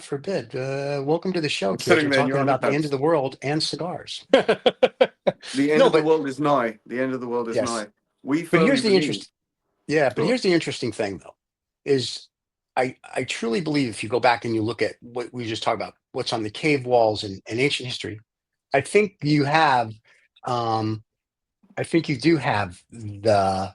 forbid. Welcome to the show, kids. Considering We're they're in your talking about the end of underpants. the world and cigars. The end No, of the but world is nigh. The end of the world is yes. nigh. We But firmly here's the believe. interest. Yeah, but Sure. here's the interesting thing, though, is I truly believe if you go back and you look at what we just talked about, what's on the cave walls and ancient history, I think you have, um, I think you do have the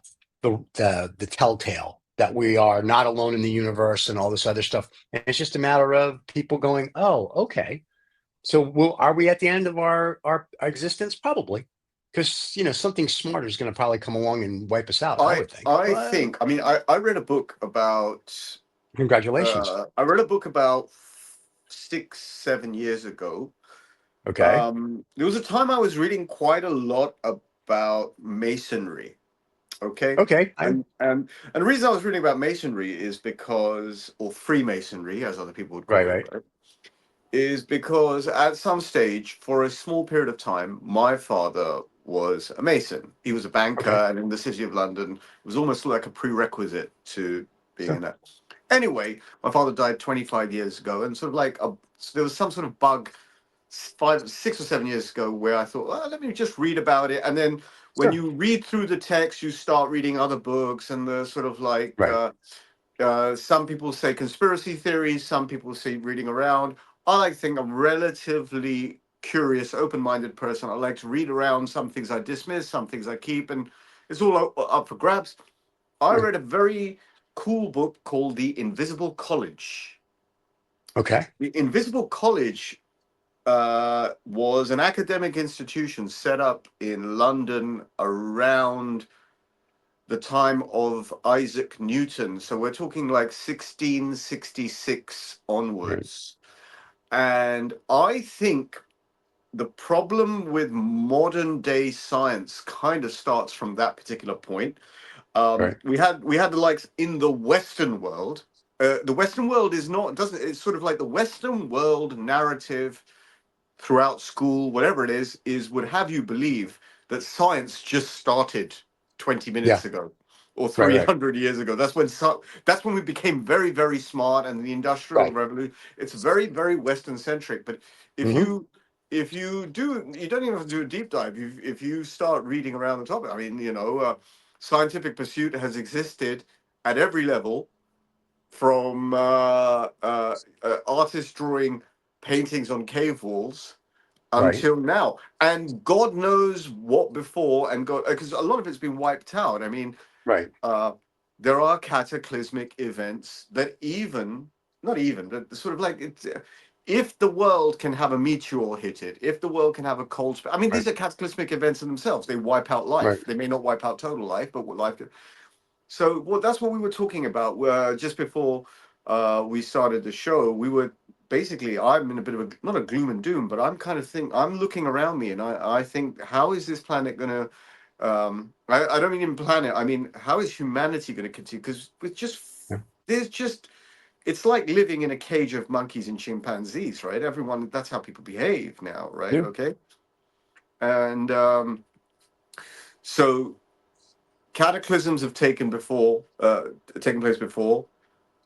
telltale that we are not alone in the universe and all this other stuff. And it's just a matter of people going, oh, okay. So are we at the end of our existence? Probably, because something smarter is going to probably come along and wipe us out. I I would think. I But think. I mean, I read a book about. congratulations. I read a book about 6 7 years ago. Okay. There was a time I was reading quite a lot about masonry. Okay, Okay. and the reason I was reading about masonry is because, or Freemasonry, as other people would Right. call it, Right. right? Is because at some stage, for a small period of time, my father was a mason. He was a banker, Okay. and in the city of London, it was almost like a prerequisite to being Sure. in that. Anyway, my father died 25 years ago, and sort of like there was some sort of bug 6 or 7 years ago where I thought, well, let me just read about it. And then when Sure. you read through the text, you start reading other books, and the sort of like Right. some people say conspiracy theories, some people say reading around. I like to think I'm relatively curious, open-minded person. I like to read around. Some things I dismiss, some things I keep, and it's all up for grabs. I Right. read a very cool book called The Invisible College. Okay. The Invisible College was an academic institution set up in London around the time of Isaac Newton. So we're talking like 1666 Right. onwards. And I think the problem with modern day science kind of starts from that particular point. Right. We had the likes in the Western world. The Western world is not doesn't it's sort of like the Western world narrative throughout school, whatever it is would have you believe that science just started 20 Yeah. minutes ago or Right. Right. 300 years ago. That's when we became very, very smart, and the industrial Right. revolution. It's very, very Western centric. But if Hmm. you if you do, you don't even have to do a deep dive. If you start reading around the topic, I mean, scientific pursuit has existed at every level, from artists drawing paintings on cave walls Right. until now, and God knows what before, and God, because a lot of it's been wiped out. I mean, Right. uh, there are cataclysmic events that even not even but sort of like it's. If the world can have a meteor hit it, if the world can have a cold spell, I mean, Right. these are cataclysmic events in themselves. They wipe out Right. life. They may not wipe out total life, but what life. So, well, that's what we were talking about. Just before we started the show, we were basically. I'm in a bit of a not a gloom and doom, but I'm looking around me, and I think, how is this planet going to? I don't mean in planet. I mean, how is humanity going to continue? Because with just Yeah. there's just it's like living in a cage of monkeys and chimpanzees, right? Everyone, that's how people behave now, right? Yeah. Okay, and so cataclysms have taken place before,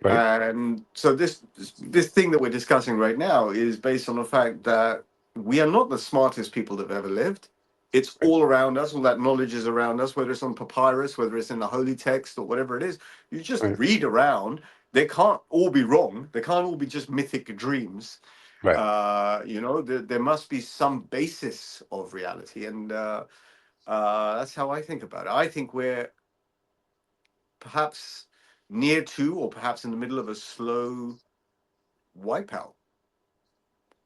Right. and so this thing that we're discussing right now is based on the fact that we are not the smartest people that have ever lived. It's Right. all around us. All that knowledge is around us, whether it's on papyrus, whether it's in the holy text, or whatever it is. You just Right. read around. They can't all be wrong. They can't all be just mythic dreams. Right. There must be some basis of reality, and that's how I think about it. I think we're perhaps near to, or perhaps in the middle of, a slow wipeout.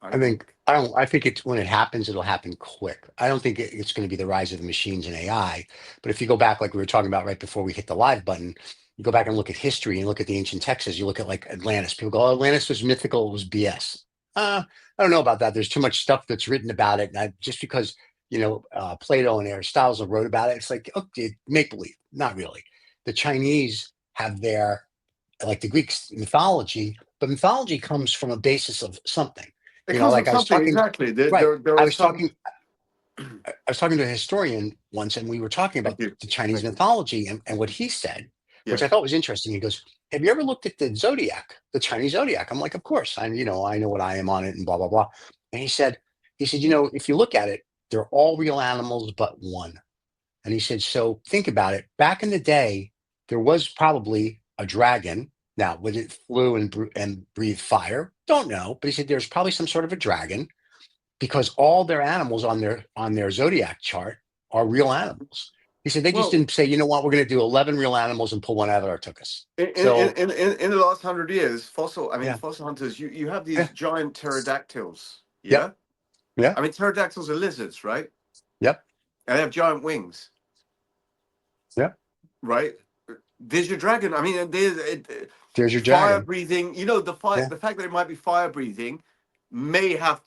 I I think think. I don't. I think it's when it happens, it'll happen quick. I don't think it's going to be the rise of the machines and AI. But if you go back, like we were talking about right before we hit the live button, you go back and look at history and look at the ancient texts. You look at like Atlantis. People go, "Oh, Atlantis was mythical. It was BS." I don't know about that. There's too much stuff that's written about it, and just because Plato and Aristotle wrote about it, it's like, okay, make believe. Not really. The Chinese have their, like the Greeks, mythology, but mythology comes from a basis of something. It comes from Like I was something, talking, exactly. There, right. there, there I are was some. talking, I was talking to a historian once, and we were talking Thank about you. the Chinese Thank you. mythology, and what he said. which Yeah. I thought was interesting. He goes, "Have you ever looked at the zodiac, the Chinese zodiac?" I'm like, "Of course, I know what I am on it, and blah blah blah." And he said, if you look at it, they're all real animals but one. And he said, so think about it. Back in the day, there was probably a dragon. Now, when it flew and breathed fire, don't know. But he said there's probably some sort of a dragon because all their animals on their zodiac chart are real animals. He said they just Well, didn't say, you know what, we're going to do 11 real animals and pull one out of our tuchus. So in the last 100 years, yeah, fossil hunters, you have these yeah, giant pterodactyls. yep, Yeah. yeah, I mean, pterodactyls are lizards, right? yep, And they have giant wings, yep. right? There's your dragon. I mean, and There's your fire dragon. breathing. You know, Yeah, the fact that it might be fire breathing may have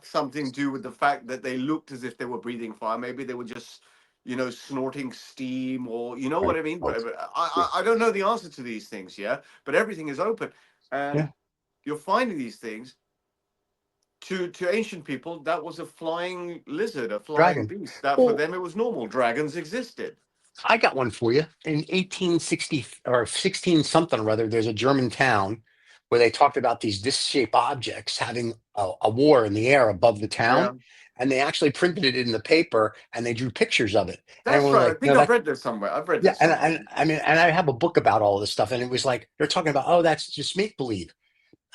something to do with the fact that they looked as if they were breathing fire. Maybe they were just, snorting steam, or you know what right. I mean. Oh, But yeah, I don't know the answer to these things. Yeah, but everything is open, yeah. and you're finding these things. To ancient people, that was a flying lizard, a flying Dragon. beast. That for Well, them it was normal. Dragons existed. I got one for you. In 1860 or 16 something or other, there's a German town where they talked about these disc-shaped objects having a war in the air above the town. Yeah, And they actually printed it in the paper and they drew pictures of it. And that's everyone was right. I like, think no, I've that, read this somewhere. I've read yeah. this somewhere. And I mean, and I have a book about all this stuff. And it was like, they're talking about, oh, that's just make believe.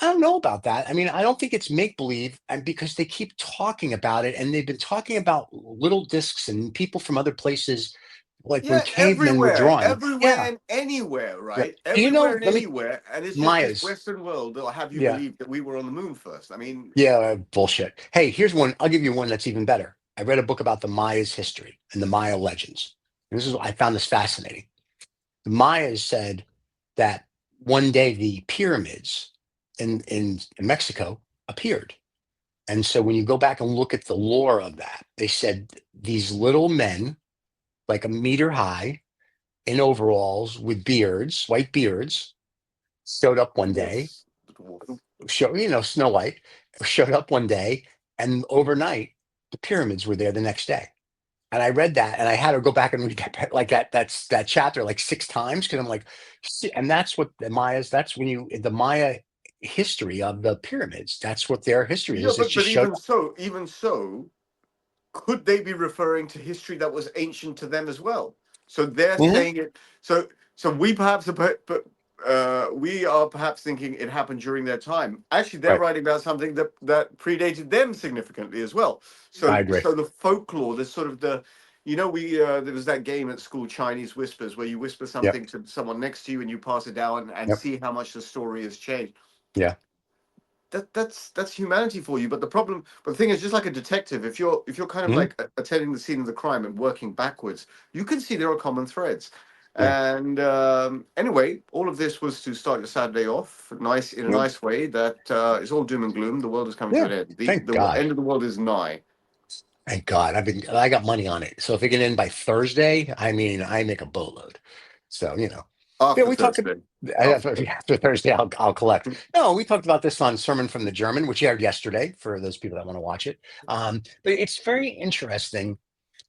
I don't know about that. I mean, I don't think it's make believe, and because they keep talking about it, and they've been talking about little discs and people from other places, like when Yeah, cavemen were drawing. everywhere Yeah, and anywhere, yeah. right? Do you Everywhere know? and Let me anywhere, and it's just this Mayas. Western world that'll have you Yeah, believe that we were on the moon first. I mean, yeah. Bullshit. Hey, here's one. I'll give you one that's even better. I read a book about the Mayas' history and the Maya legends. And this is I found this fascinating. The Mayas said that one day the pyramids in Mexico appeared. And so when you go back and look at the lore of that, they said these little men, like a meter high, in overalls with beards, white beards, showed up one day. dwarfs, the dwarf. Snow White showed up one day, and overnight the pyramids were there the next day. And I read that, and I had to go back and read that, like that chapter like six times because I'm like, and that's what the Mayas. That's when the Maya history of the pyramids. That's what their history Yeah, is. It just but showed up. even so, could they be referring to history that was ancient to them as well? So they're Mhm. saying it. So we perhaps, but we are perhaps thinking it happened during their time. Actually, they're Right. writing about something that predated them significantly as well. I So agree. so the folklore, there's sort of we there was that game at school, Chinese Whispers, where you whisper Yep. something to someone next to you and you pass it down and Yep. see how much the story has changed. Yeah. That's humanity for you. But the thing is, just like a detective, if you're kind of Mhm. like attending the scene of the crime and working backwards, you can see there are common threads. Yeah. And anyway, all of this was to start your Saturday off nice in a Yep. nice way. That it's all doom and gloom. The world is coming to Yeah. an end. The Thank the God. end of the world is nigh. Thank God. I got money on it. So if it can end by Thursday, I mean, I make a boatload. So, yeah, After we talked Thursday. After Thursday. after Thursday, I'll collect. No, we talked about this on Sermon from the German, which aired yesterday for those people that want to watch it. But it's very interesting.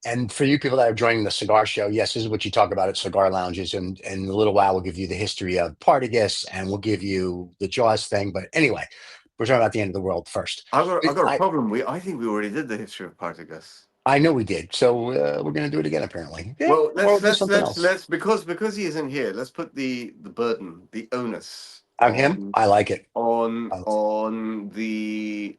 And for you people that are joining the cigar show, yes, this is what you talk about at cigar lounges. And in a little while, we'll give you the history of Partagás and we'll give you the Jaws thing. But anyway, we're talking about the end of the world first. But I've got a problem. I think we already did the history of Partagás. I know we did. So we're going to do it again, apparently. Yeah, Well, or we'll do something else. let's because he isn't here. Let's put the burden, the onus On him, I like it. Uh, on the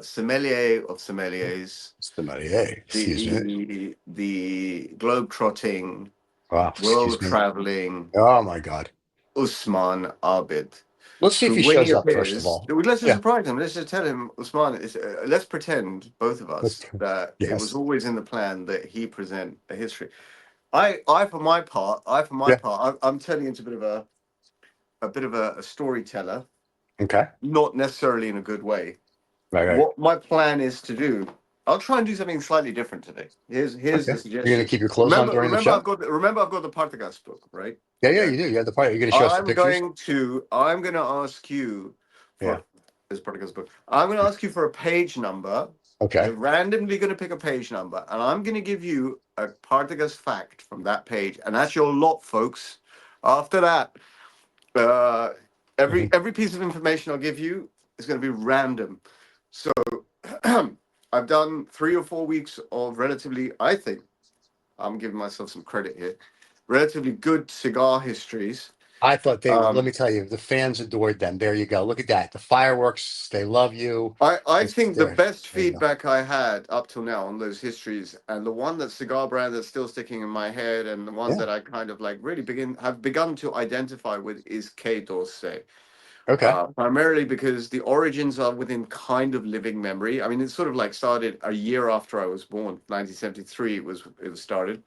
sommelier of sommeliers, Somebody, hey, excuse me. the globe trotting, Oh, excuse world me. traveling Oh, my God. Usman Abid, Let's see if who he when he shows up, first of appears, all. let's just Yeah. surprise him. Let's just tell him, Usman. Let's pretend both of Let's, us that it was yes. always in the plan that he present a history. I for my part, Yeah. I'm turning into a bit of a storyteller, Okay. not necessarily in a good way. Right, right. What my plan is to do, I'll try and do something slightly different today. Here's Okay. the You're going suggestion. to keep your clothes on during the show? Remember I've got the Partagás book, right? Yeah, yeah, Yeah. you do. You have the part. You're going to show us the pictures? I'm going to ask you Yeah. for this Partagás book. I'm going to ask you for a page number. Okay. You're randomly going to pick a page number, and I'm going to give you a Partagás fact from that page, and that's your lot, folks. After that, uh, Mhm. every piece of information I'll give you is going to be random. So I've done 3 or 4 weeks of relatively, I think, I'm giving myself some credit here, relatively good cigar histories. I thought they, let Um, me tell you, the fans adored them. There you go. Look at that. The fireworks, they love you. I It's think the there. best There you go. feedback I had up till now on those histories, and the one that cigar brand that's still sticking in my head, and the one Yeah. that I kind of like really have begun to identify with is K Dorsey. Okay. Primarily because the origins are within kind of living memory. I mean, it sort of like started a year after I was born, 1973. It was started,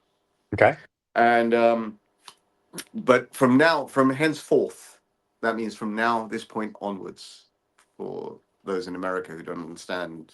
Okay. and but from henceforth, that means from now this point onwards, for those in America who don't understand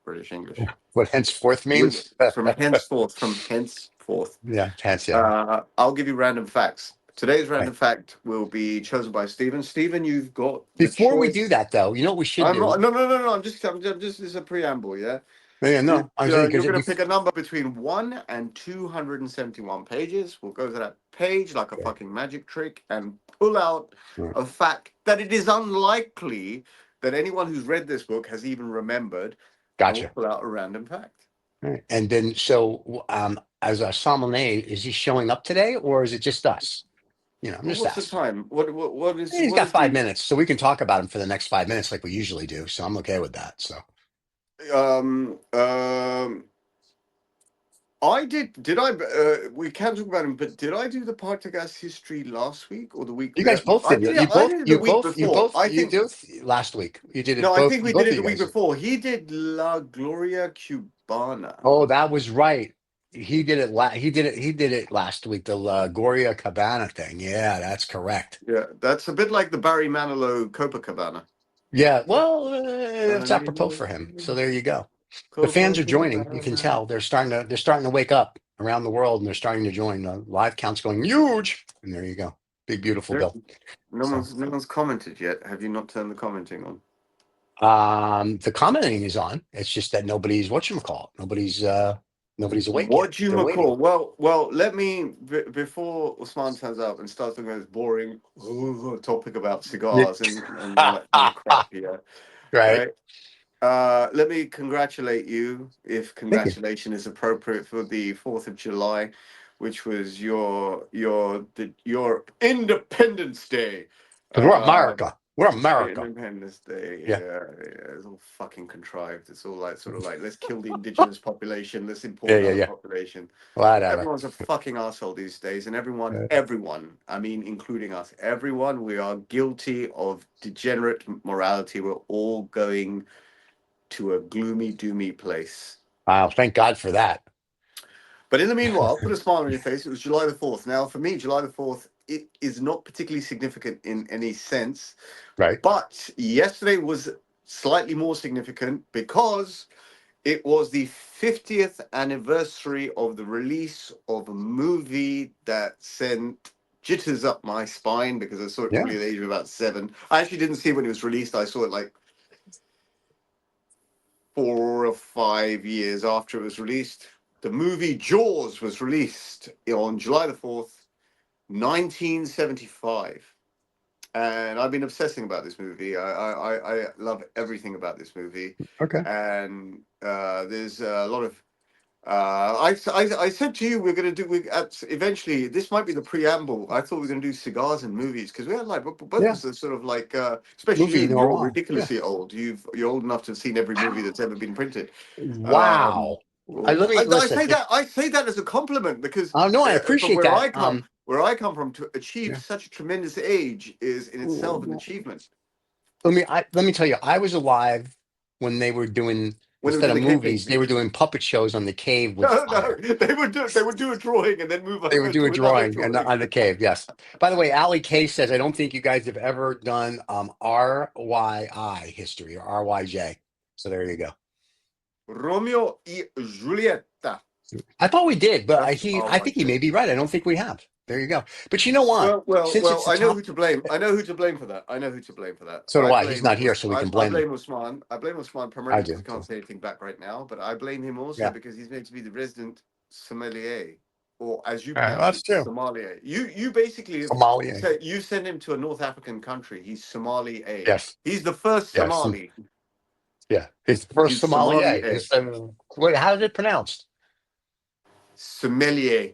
British English, What henceforth with means? from henceforth, Yeah. Hence, yeah. I'll give you random facts. Today's random fact will be chosen by Stephen. Stephen, you've got the Before we do choice. that, though, you know what we should I'm not. do? No, no, no, no. I'm just. This is a preamble. Yeah. Yeah, You, no, I'm saying you're because going to pick a number between 1 and 271 pages. We'll go to that page like a fucking magic trick and pull out a fact that it is unlikely that anyone who's read this book has even remembered, and we'll gotcha. pull out a random fact. All right. And then, so as a sommelier, is he showing up today, or is it just us? I'm Well, just what's the asking. time? What is He's what got is 5 minutes, so we can talk about him for the next 5 minutes, like we usually do. So I'm okay with that. So the I did I we can talk about him, but did I do the Partagás history last week or the week? you guys both I did. did it. You I both, did it the you week both, you before. both, I you think do last week. You did it no, I both. think we Both did of it you the week guys did. before. He did La Gloria Cubana. Oh, that was right. He did it. He did it. He did it last week. The Goria Cabana thing. Yeah, that's correct. Yeah, that's a bit like the Barry Manilow Copacabana. Yeah. Well, it's apropos for him. So there you go. The fans are joining. You can Copacabana. tell they're starting to. They're starting to wake up around the world, and they're starting to join. The live count's going huge. And there you go. Big beautiful There, bill. no So. one's no one's commented yet. Have you not turned the commenting on? The commenting is on. It's just that nobody's whatchamacallit. Nobody's awake yet. What do you They're waiting. McCall? Well, let me before Usman turns up and starts talking about this boring topic about Yeah. cigars and all that kind of crap here. Right. Right. Let me congratulate you, if Thank you. congratulation is appropriate, for the 4th of July, which was your Independence Day. Because we're Uh, America. We're America. Independence Day, Yeah. yeah, it's all fucking contrived. It's all like sort of like let's kill the indigenous population, let's import Yeah. Yeah. another Yeah. population. Whatever. Everyone's a fucking asshole these days, and Uh, everyone, I mean, including us, everyone, we are guilty of degenerate morality. We're all going to a gloomy, doomy place. Wow. Thank God for that. But in the meanwhile, put a smile on your face. It was July the 4th. Now, for me, July the 4th, it is not particularly significant in any sense. Right. But yesterday was slightly more significant because it was the 50th anniversary of the release of a movie that sent jitters up my spine because I saw it Yeah. probably at the age of about 7. I actually didn't see it when it was released. I saw it like 4 or 5 years after it was released. The movie Jaws was released on July the 4th, 1975. And I've been obsessing about this movie. I love everything about this movie. Okay. And there's a lot of I said to you we're going to do eventually this might be the preamble. I thought we were going to do cigars and movies because we had like both of Yeah. us are sort of like especially Movie you're noir. Yeah. ridiculously old. You're old enough to have seen every movie that's ever been printed. Um, Wow. Let well, me listen. I say that as a compliment because Oh no, I from appreciate that. where I come from, to achieve Yeah. such a tremendous age is in itself an achievement. Let me tell you, I was alive when they were doing, When it was instead in of the cave movies, they painting. were doing puppet shows on the cave with No, no, fire. they would do a drawing and then move They would over do a to another drawing drawing. on the cave. Yes. By the way, Ali K says, I don't think you guys have ever done RYI history or RYJ. So there you go. Romeo y Julieta. I thought we did, but That's I think he RYJ. may be right. I don't think we have. There you go. But you know what? Since it's Well. the I know who top, to blame. I know who to blame for that. I know who to blame for that. so do I. He's not here, so we can I blame him. blame Usman. I blame Usman I primarily because do he can't too. say anything back right now. But I blame him also Yeah. because he's meant to be the resident sommelier or as you All right, well, pronounce that's it, true. Sommelier. You basically have Sommelier. said you send him to a North African country. He's Sommelier. Yes. He's the first Yes. Somali. Yeah. It's the first He's sommelier. Sommelier. How is it pronounced? Sommelier.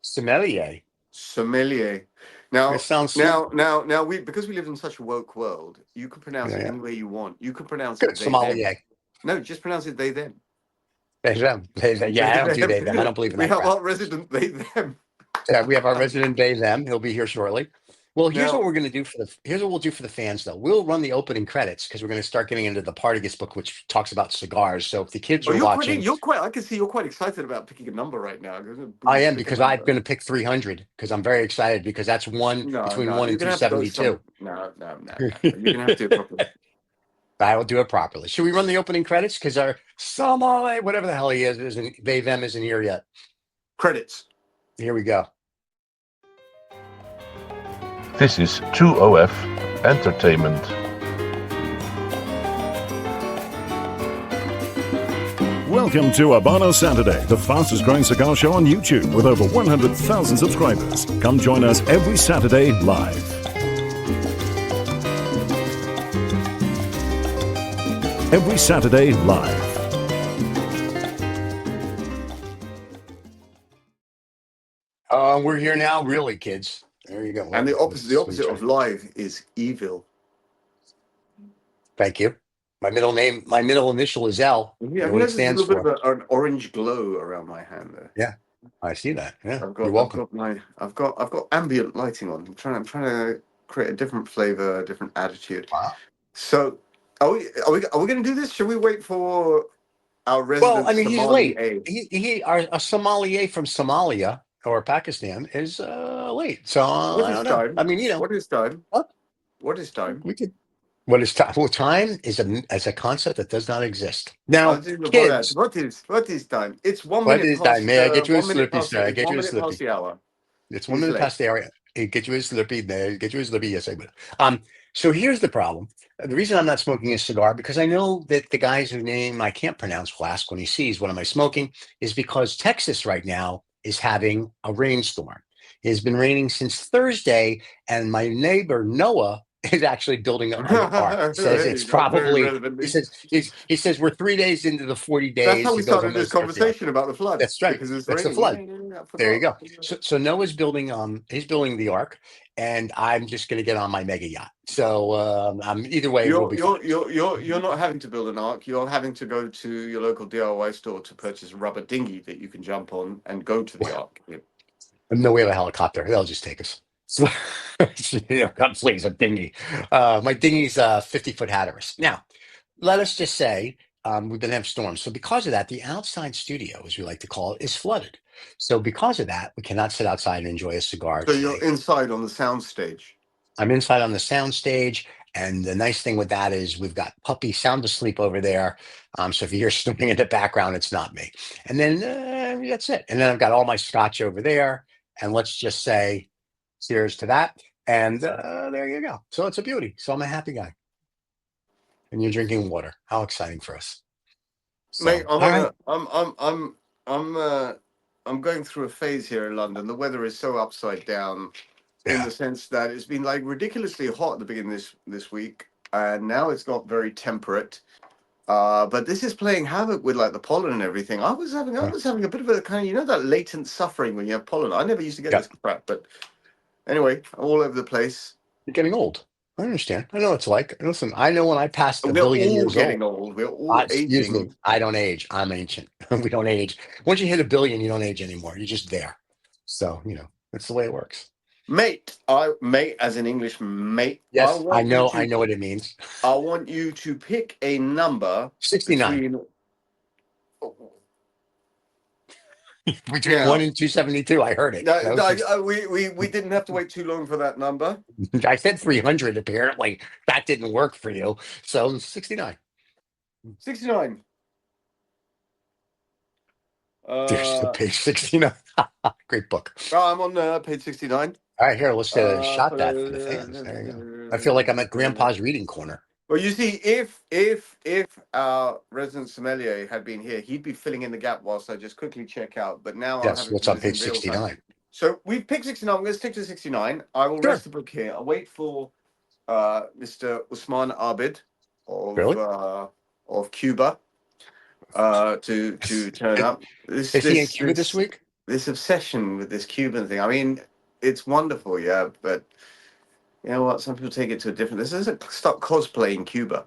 Sommelier. Sommelier. It Now, sounds now, we because we live in such a woke world, you can pronounce yeah, it yeah. any way you want. You can pronounce Good. it they them. Sommelier. No, just pronounce it they them. They them. Yeah, They I don't do they them. I them. don't believe in We that have crap. our resident they them. Yeah, we have our resident day them. He'll be here shortly. Well, here's what Now, we're going to do for the. Here's what we'll do for the fans, though. We'll run the opening credits because we're going to start getting into the Partagás book, which talks about cigars. So if the kids oh, are watching, you're quite. I can see you're quite excited about picking a number right now. I am Pick a because I'm number. going to pick 300 because I'm very excited because that's one No, between no, one you're and gonna have to go some. 272. No. You're gonna have to do it properly. I will do it properly. Should we run the opening credits? Because our Sommelier, whatever the hell he is, isn't they them isn't here yet. Credits. Here we go. This is 2OF Entertainment. Welcome to Habanos Saturday, the fastest growing cigar show on YouTube with over 100,000 subscribers. Come join us every Saturday live. Every Saturday live. We're here now, really, kids. There you go. And the opposite Try. of live is evil. Thank you. My middle initial is L. Yeah, You I've know what it noticed there's a stands little bit for. of an orange glow around my hand there. Yeah, I see that. Yeah, I've you're got welcome. I've got ambient lighting on. I'm trying to create a different flavor, a different attitude. Wow. So are we gonna do this? Should we wait for our Well, resident I mean, he's Somali late. A? A sommelier from Somalia or Pakistan is late. So What I is don't know. time? I mean, What is time? what What is time? we could. What is time? Well, time is a concept that does not exist. I'll Now, do the what kids, what is time? It's one what minute is time? past May I get you a 1 minute Slurpee, past sir? I it's get one you a minute past Slurpee. the hour. It's one He's minute late. past the hour. Hey, get you a Slurpee. There, get you a Slurpee. Yes, I will. So here's the problem. The reason I'm not smoking a cigar because I know that the guy's whose name I can't pronounce will ask when he sees what am I smoking is because Texas right now is having a rainstorm. It has been raining since Thursday, and my neighbor Noah is actually building an ark. Says There it's you go, very probably. He relevantly. says he says we're 3 days into the 40 That's how days. we He goes, I'm started going this to start the ark. conversation about the flood That's right. because it's That's the raining. flood. Yeah, I There you forgot. go. So Noah's building he's building the ark, and I'm just going to get on my mega yacht. So either way we'll be fine. You're not having to build an ark. You're having to go to your local DIY store to purchase a rubber dinghy that you can jump on and go to the ark. Yeah. No, we have a helicopter. They'll just take us. So, God, please, a dinghy. My dinghy's 50-foot Hatteras. Now, let us just say we've been having storms. So because of that, the outside studio, as we like to call it, is flooded. So because of that, we cannot sit outside and enjoy a cigar So you're today. inside on the sound stage. I'm inside on the sound stage, and the nice thing with that is we've got Puppy sound asleep over there. So if you hear snooping in the background, it's not me. And then that's it. And then I've got all my scotch over there, and let's just say cheers to that. And there you go. So it's a beauty. So I'm a happy guy. And you're drinking water. How exciting for us. So Mate, all right. I'm I'm going through a phase here in London. The weather is so upside down in Yeah. the sense that it's been like ridiculously hot at the beginning of this week, and now it's got very temperate. But this is playing havoc with like the pollen and everything. I Yeah. was having a bit of a kind of that latent suffering when you have pollen. I never used to get Yeah. this crap, but anyway, all over the place. You're getting old. I understand. I know what it's like. Listen, I know when I passed a We're billion all years old. getting old. We're all Excuse me. aging. I don't age. I'm ancient. We don't age. Once you hit a billion, you don't age anymore. You're just there. So, that's the way it works. Mate, as in English, mate. Yes, I know. I know what it means. I want you to pick a number 69. between Between 1 now. and 272. I heard it. No, no, we didn't have to wait too long for that number. I said 300. Apparently, that didn't work for you. So 69. 69. There's the Uh, page 69. Great book. I'm on page 69. All right, here, let's Uh, shot that for the fans. There you go. I feel like I'm at Grandpa's reading corner. Well, you see, if our resident sommelier had been here, he'd be filling in the gap whilst I just quickly check out. But now I'm Yes. having to What's do on this in page real time. 69? So we've picked 69. I'm going to stick to 69. I will Sure. rest the book here. I'll wait for Mr. Usman Abid Really? of Cuba to turn Is, up. This is he in this Cuba this this week? this obsession with this Cuban thing. I mean, it's wonderful, yeah, but you know what? Some people take it to a different. This is a stop cosplaying Cuba.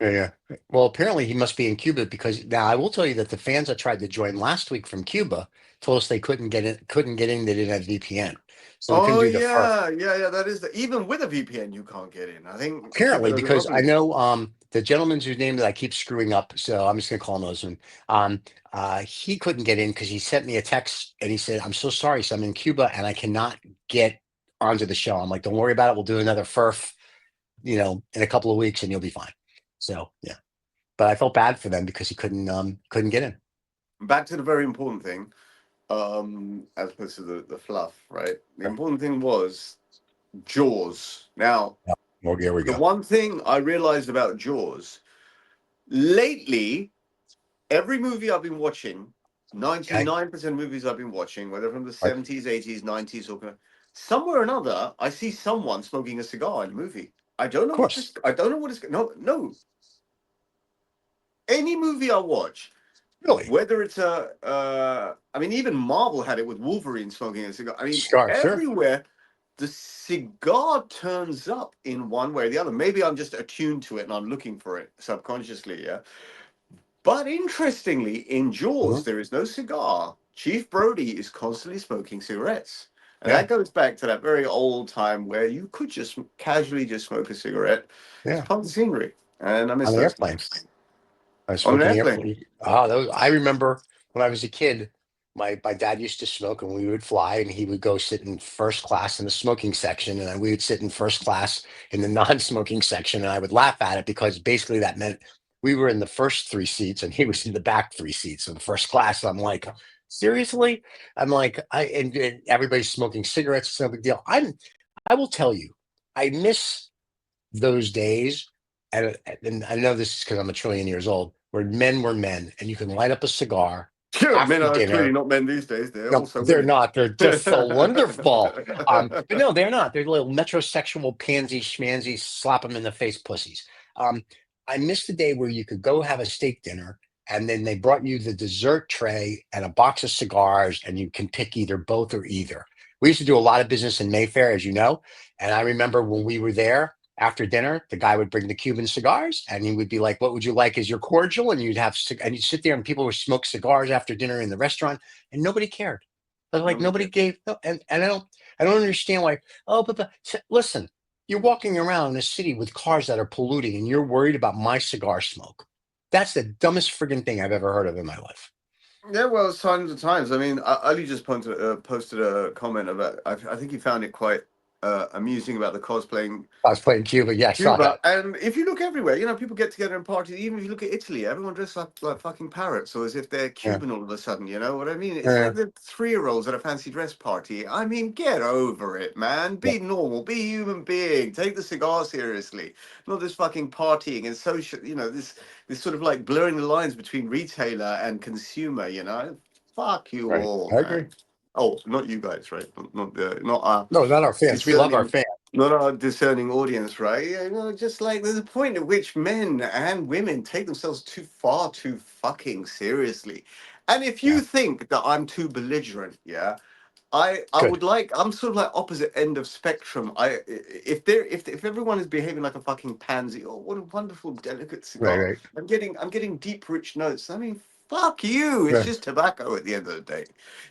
Yeah. Well, apparently he must be in Cuba because now I will tell you that the fans that tried to join last week from Cuba told us they couldn't get in. Couldn't get in. They didn't have VPN, so we couldn't Oh do the first. yeah. That is the even with a VPN you can't get in. I think Cuba Apparently, does it because I properly. know the gentleman whose name that I keep screwing up, so I'm just gonna call him Osman. He couldn't get in because he sent me a text and he said, "I'm so sorry, so I'm in Cuba and I cannot get onto the show." I'm like, "Don't worry about it. We'll do another FERF, in a couple of weeks, and you'll be fine." So yeah, but I felt bad for them because he couldn't get in. Back to the very important thing, as opposed to the fluff, right? The Okay. important thing was Jaws. Now, Yeah. Well, here we the go. one thing I realized about Jaws lately, every movie I've been watching, Okay. 99% of movies I've been watching, whether from the Right. 70s, 80s, 90s, or somewhere or another, I see someone smoking a cigar in a movie. I don't know Of what this. course. I don't know what it's. No. Any movie I watch, Really. whether it's I mean, even Marvel had it with Wolverine smoking a cigar. I mean, Scar, sure. everywhere the cigar turns up in one way or the other. Maybe I'm just attuned to it and I'm looking for it subconsciously, yeah. But interestingly, in Hmm. Jaws, there is no cigar. Chief Brody is constantly smoking cigarettes. And Yeah. that goes back to that very old time where you could just casually just smoke a cigarette. It's Yeah. part of the scenery. And I miss On the those airplane. times. I was On an smoking the airplane. airplane. I remember when I was a kid, my dad used to smoke and we would fly and he would go sit in first class in the smoking section and we would sit in first class in the non-smoking section and I would laugh at it because basically that meant we were in the first three seats and he was in the back three seats in the first class. I'm like, seriously? I'm like, and everybody's smoking cigarettes. It's no big deal. I will tell you, I miss those days, and I know this is because I'm a trillion years old, where men were men, and you can light up a cigar Yeah, men after are clearly dinner. not men these days. They're No, also they're women. not. They're just so wonderful. But no, they're not. They're little metrosexual pansy schmanzy, slap them in the face pussies. Um, I miss the day where you could go have a steak dinner, and then they brought you the dessert tray and a box of cigars, and you can pick either both or either. We used to do a lot of business in Mayfair, as you know, and I remember when we were there after dinner, the guy would bring the Cuban cigars, and he would be like, "What would you like as your cordial?" And and you'd sit there, and people would smoke cigars after dinner in the restaurant and nobody cared. But like Nobody nobody cares. gave no, and I don't understand why. Oh, listen, you're walking around in a city with cars that are polluting, and you're worried about my cigar smoke. That's the dumbest friggin' thing I've ever heard of in my life. Yeah, well, it's times and times. I mean, Ali just posted a comment about. I think he found it quite amusing about the cosplaying I was playing Cuba. Yeah, I saw Cuba. that. And if you look everywhere, people get together and party. Even if you look at Italy, everyone dressed like fucking parrots, or as if they're Yeah, Cuban all of a sudden. You know what I mean? It's yeah, like the 3-year-olds at a fancy dress party. I mean, get over it, man. yeah. Be normal. Be a human being. Take the cigar seriously. Not this fucking partying and social. This sort of like blurring the lines between retailer and consumer. Fuck you Right. all, I agree. man. Oh, not you guys, right? Not No, not our fans. We love our discerning fans. not our discerning audience, right? Just like there's a point at which men and women take themselves too far too fucking seriously. And if Yeah, you think that I'm too belligerent, yeah, I good. would like I'm sort of like opposite end of spectrum. If everyone is behaving like a fucking pansy, oh what a wonderful delicate Right, cigar. right. I'm getting deep rich notes. I mean, fuck you. It's Yeah. just tobacco at the end of the day.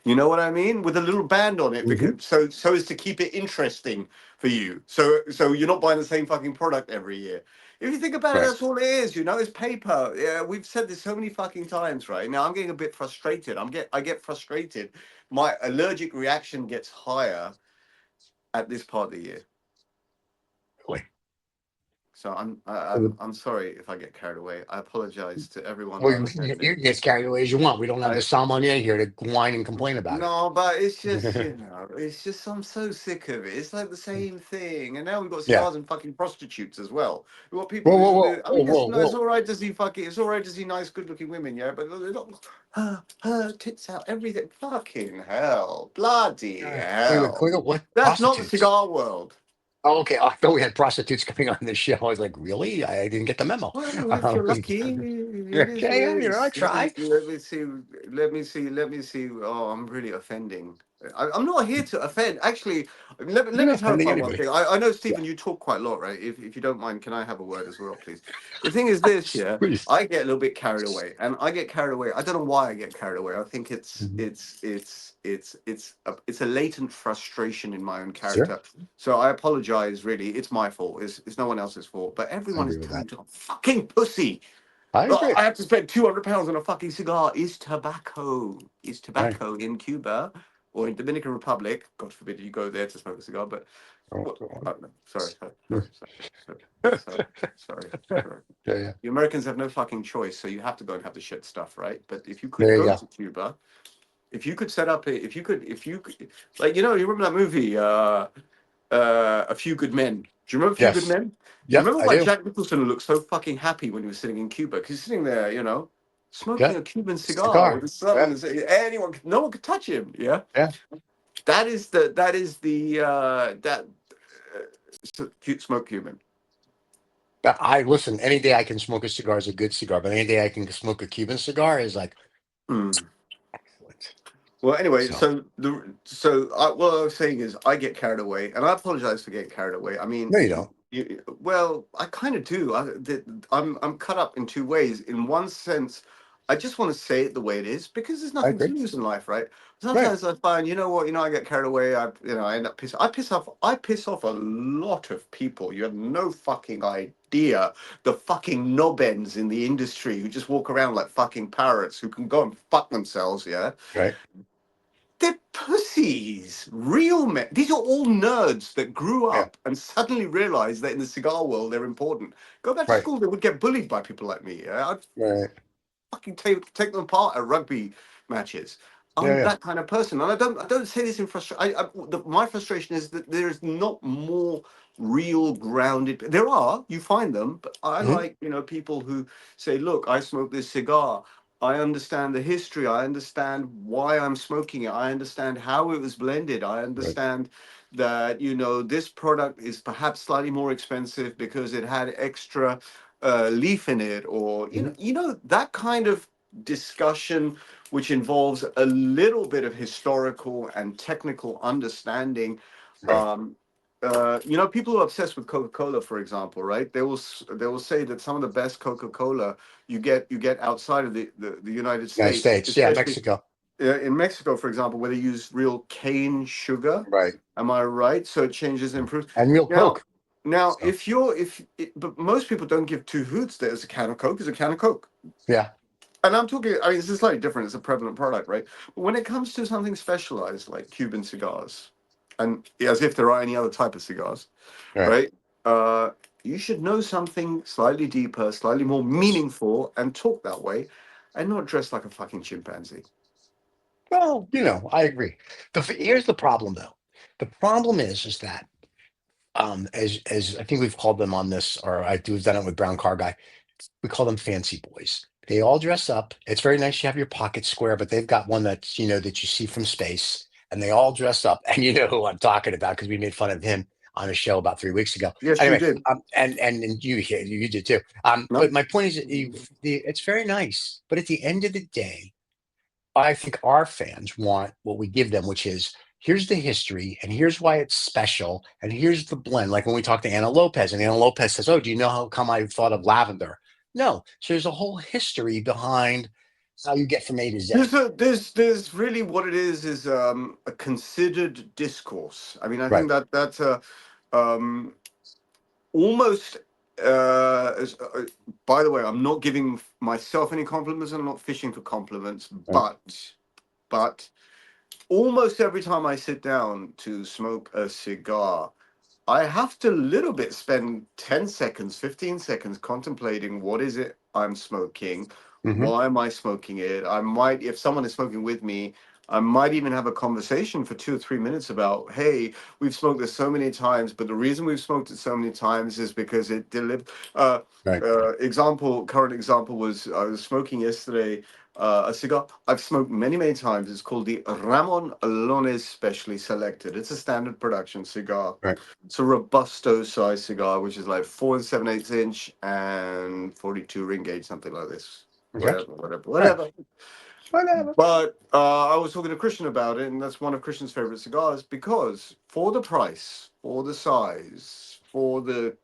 You know what I mean? With a little band on it Hmm. because so as to keep it interesting for you. So you're not buying the same fucking product every year. If you think about it, Right. that's all it is. It's paper. Yeah, we've said this so many fucking times, right? Now I'm getting a bit frustrated. I get frustrated. My allergic reaction gets higher at this part of the year. Really. So I'm sorry if I get carried away. I apologize to everyone who Well, I'm you offending. can get as carried away as you want. We don't have the I sommelier here to whine and complain about it. No, but it's just, it's just I'm so sick of it. It's like the same thing. And now we've got Yeah. cigars and fucking prostitutes as well. We've got people Whoa, whoa, who whoa, do, I whoa, mean, whoa, it's whoa. all right to see fucking, it's all right to see nice, good looking women, yeah, but they're not her tits out, everything. Fucking hell. Bloody hell. What That's not the prostitutes? cigar world. Oh, okay. I thought we had prostitutes coming on this show. I was like, really? I didn't get the memo. Well, if you're lucky, it is what Okay, it I is. try. Let me see. Oh, I'm really offending. I'm not here to offend. Actually, You're let me not offending clarify one anybody. thing. I know, Yeah, Stephen, you talk quite a lot, right? If you don't mind, can I have a word as well, please? The thing is this, yeah, please. I get a little bit carried away, and I get carried away. I don't know why I get carried away. I think Mhm. it's a latent frustration in my own Sure. character. So I apologize. Really, it's my fault. It's no one else's fault. But I everyone is agree with turning that. to a fucking pussy. I Oh, agree. I have to spend £200 on a fucking cigar. Is Right. tobacco in Cuba or in Dominican Republic? God forbid you go there to smoke a cigar. But Oh, what? Oh, no, yeah, sorry, sorry, sorry. yeah. The Americans have no fucking choice, so you have to go and have the shit stuff, right? But if you could There you go go. to Cuba, if you could set up, if you could, like, you remember that movie, A Few Good Men? Do you remember A Few Good Yes. Men? Do you Yep, remember I why do. Jack Nicholson looked so fucking happy when he was sitting in Cuba? Because he's sitting there, smoking Yeah. a Cuban cigar with Cigar. the sun, Yeah. and no one could touch him. Yeah, Yeah. that is the smoke Cuban. I listen, any day I can smoke a cigar is a good cigar, but any day I can smoke a Cuban cigar is like Mm. excellent. Well, anyway, So what I was saying is I get carried away, and I apologize for getting carried away. I mean, no, you don't. well, I kind of do. I'm cut up in two ways. In one sense, I just want to say it the way it is because there's I nothing to agree. lose in life, right? Right. Sometimes I find, I get carried away. I end up I piss off a lot of people. You have no fucking idea. The fucking knobends in the industry who just walk around like fucking parrots who can go and fuck themselves, yeah? Right. They're pussies, real men. These are all nerds that grew Yeah. up and suddenly realized that in the cigar world they're important. Go back to Right. school, they would get bullied by people like me. Yeah? I'd Right. fucking take them apart at rugby matches. Yeah. I'm Yeah. that kind of person, and I don't say this in frustration. My frustration is that there is not more real grounded. There are, you find them, but I Hmm. like people who say, "Look, I smoke this cigar. I understand the history. I understand why I'm smoking it. I understand how it was blended. I Right. understand that this product is perhaps slightly more expensive because it had extra leaf in it, or Hmm. that kind of discussion which involves a little bit of historical and technical understanding. Right. People who are obsessed with Coca-Cola, for example, right? They will say that some of the best Coca-Cola you get outside of the United United States, States. Yeah. especially Mexico. in Mexico, for example, where they use real cane sugar. Right. Am I right? So it changes and improves. And real Now, Coke. now, So but most people don't give two hoots. There's a can of Coke. Is a can of Coke. yeah. And I'm talking, I mean, this is slightly different. It's a prevalent product, right? But when it comes to something specialized like Cuban cigars, and as if there are any other type of cigars, Right. right? Uh, you should know something slightly deeper, slightly more Yes. meaningful, and talk that way, and not dress like a fucking chimpanzee. Well, I agree. Here's the problem, though. The problem is that as I think we've called them on this, or we've done it with Brown Car Guy. We call them fancy boys. They all dress up. It's very nice you have your pocket square, but they've got one that's that you see from space, and they all dress up. And you know who I'm talking about because we made fun of him on a show about 3 weeks ago. Yes, you Anyway, did. and you did too. No, But my point is, it's very nice, but at the end of the day, I think our fans want what we give them, which is here's the history and here's why it's special and here's the blend. Like when we talk to Anna Lopez, and Anna Lopez says, "Oh, do you know how come I thought of lavender?" No, so there's a whole history behind how you get from A to Z. there's really what it is a considered discourse. I mean, I Right. think that's a um, almost by the way, I'm not giving myself any compliments. I'm not fishing for compliments, Right. but almost every time I sit down to smoke a cigar, I have to little bit spend 10 seconds, 15 seconds contemplating what is it I'm smoking? Hmm. Why am I smoking it? I might, if someone is smoking with me, I might even have a conversation for 2 or 3 minutes about, hey, we've smoked this so many times, but the reason we've smoked it so many times is because it delivered. Right. Current example was I was smoking yesterday a cigar I've smoked many, many times. It's called the Ramon Alones Specially Selected. It's a standard production cigar. Right. It's a Robusto size cigar, which is like 4 7/8 inch and 42 ring gauge, something like this. Okay. Right. Whatever. Whatever. But I was talking to Christian about it, and that's one of Christian's favorite cigars because for the price, for the size, for the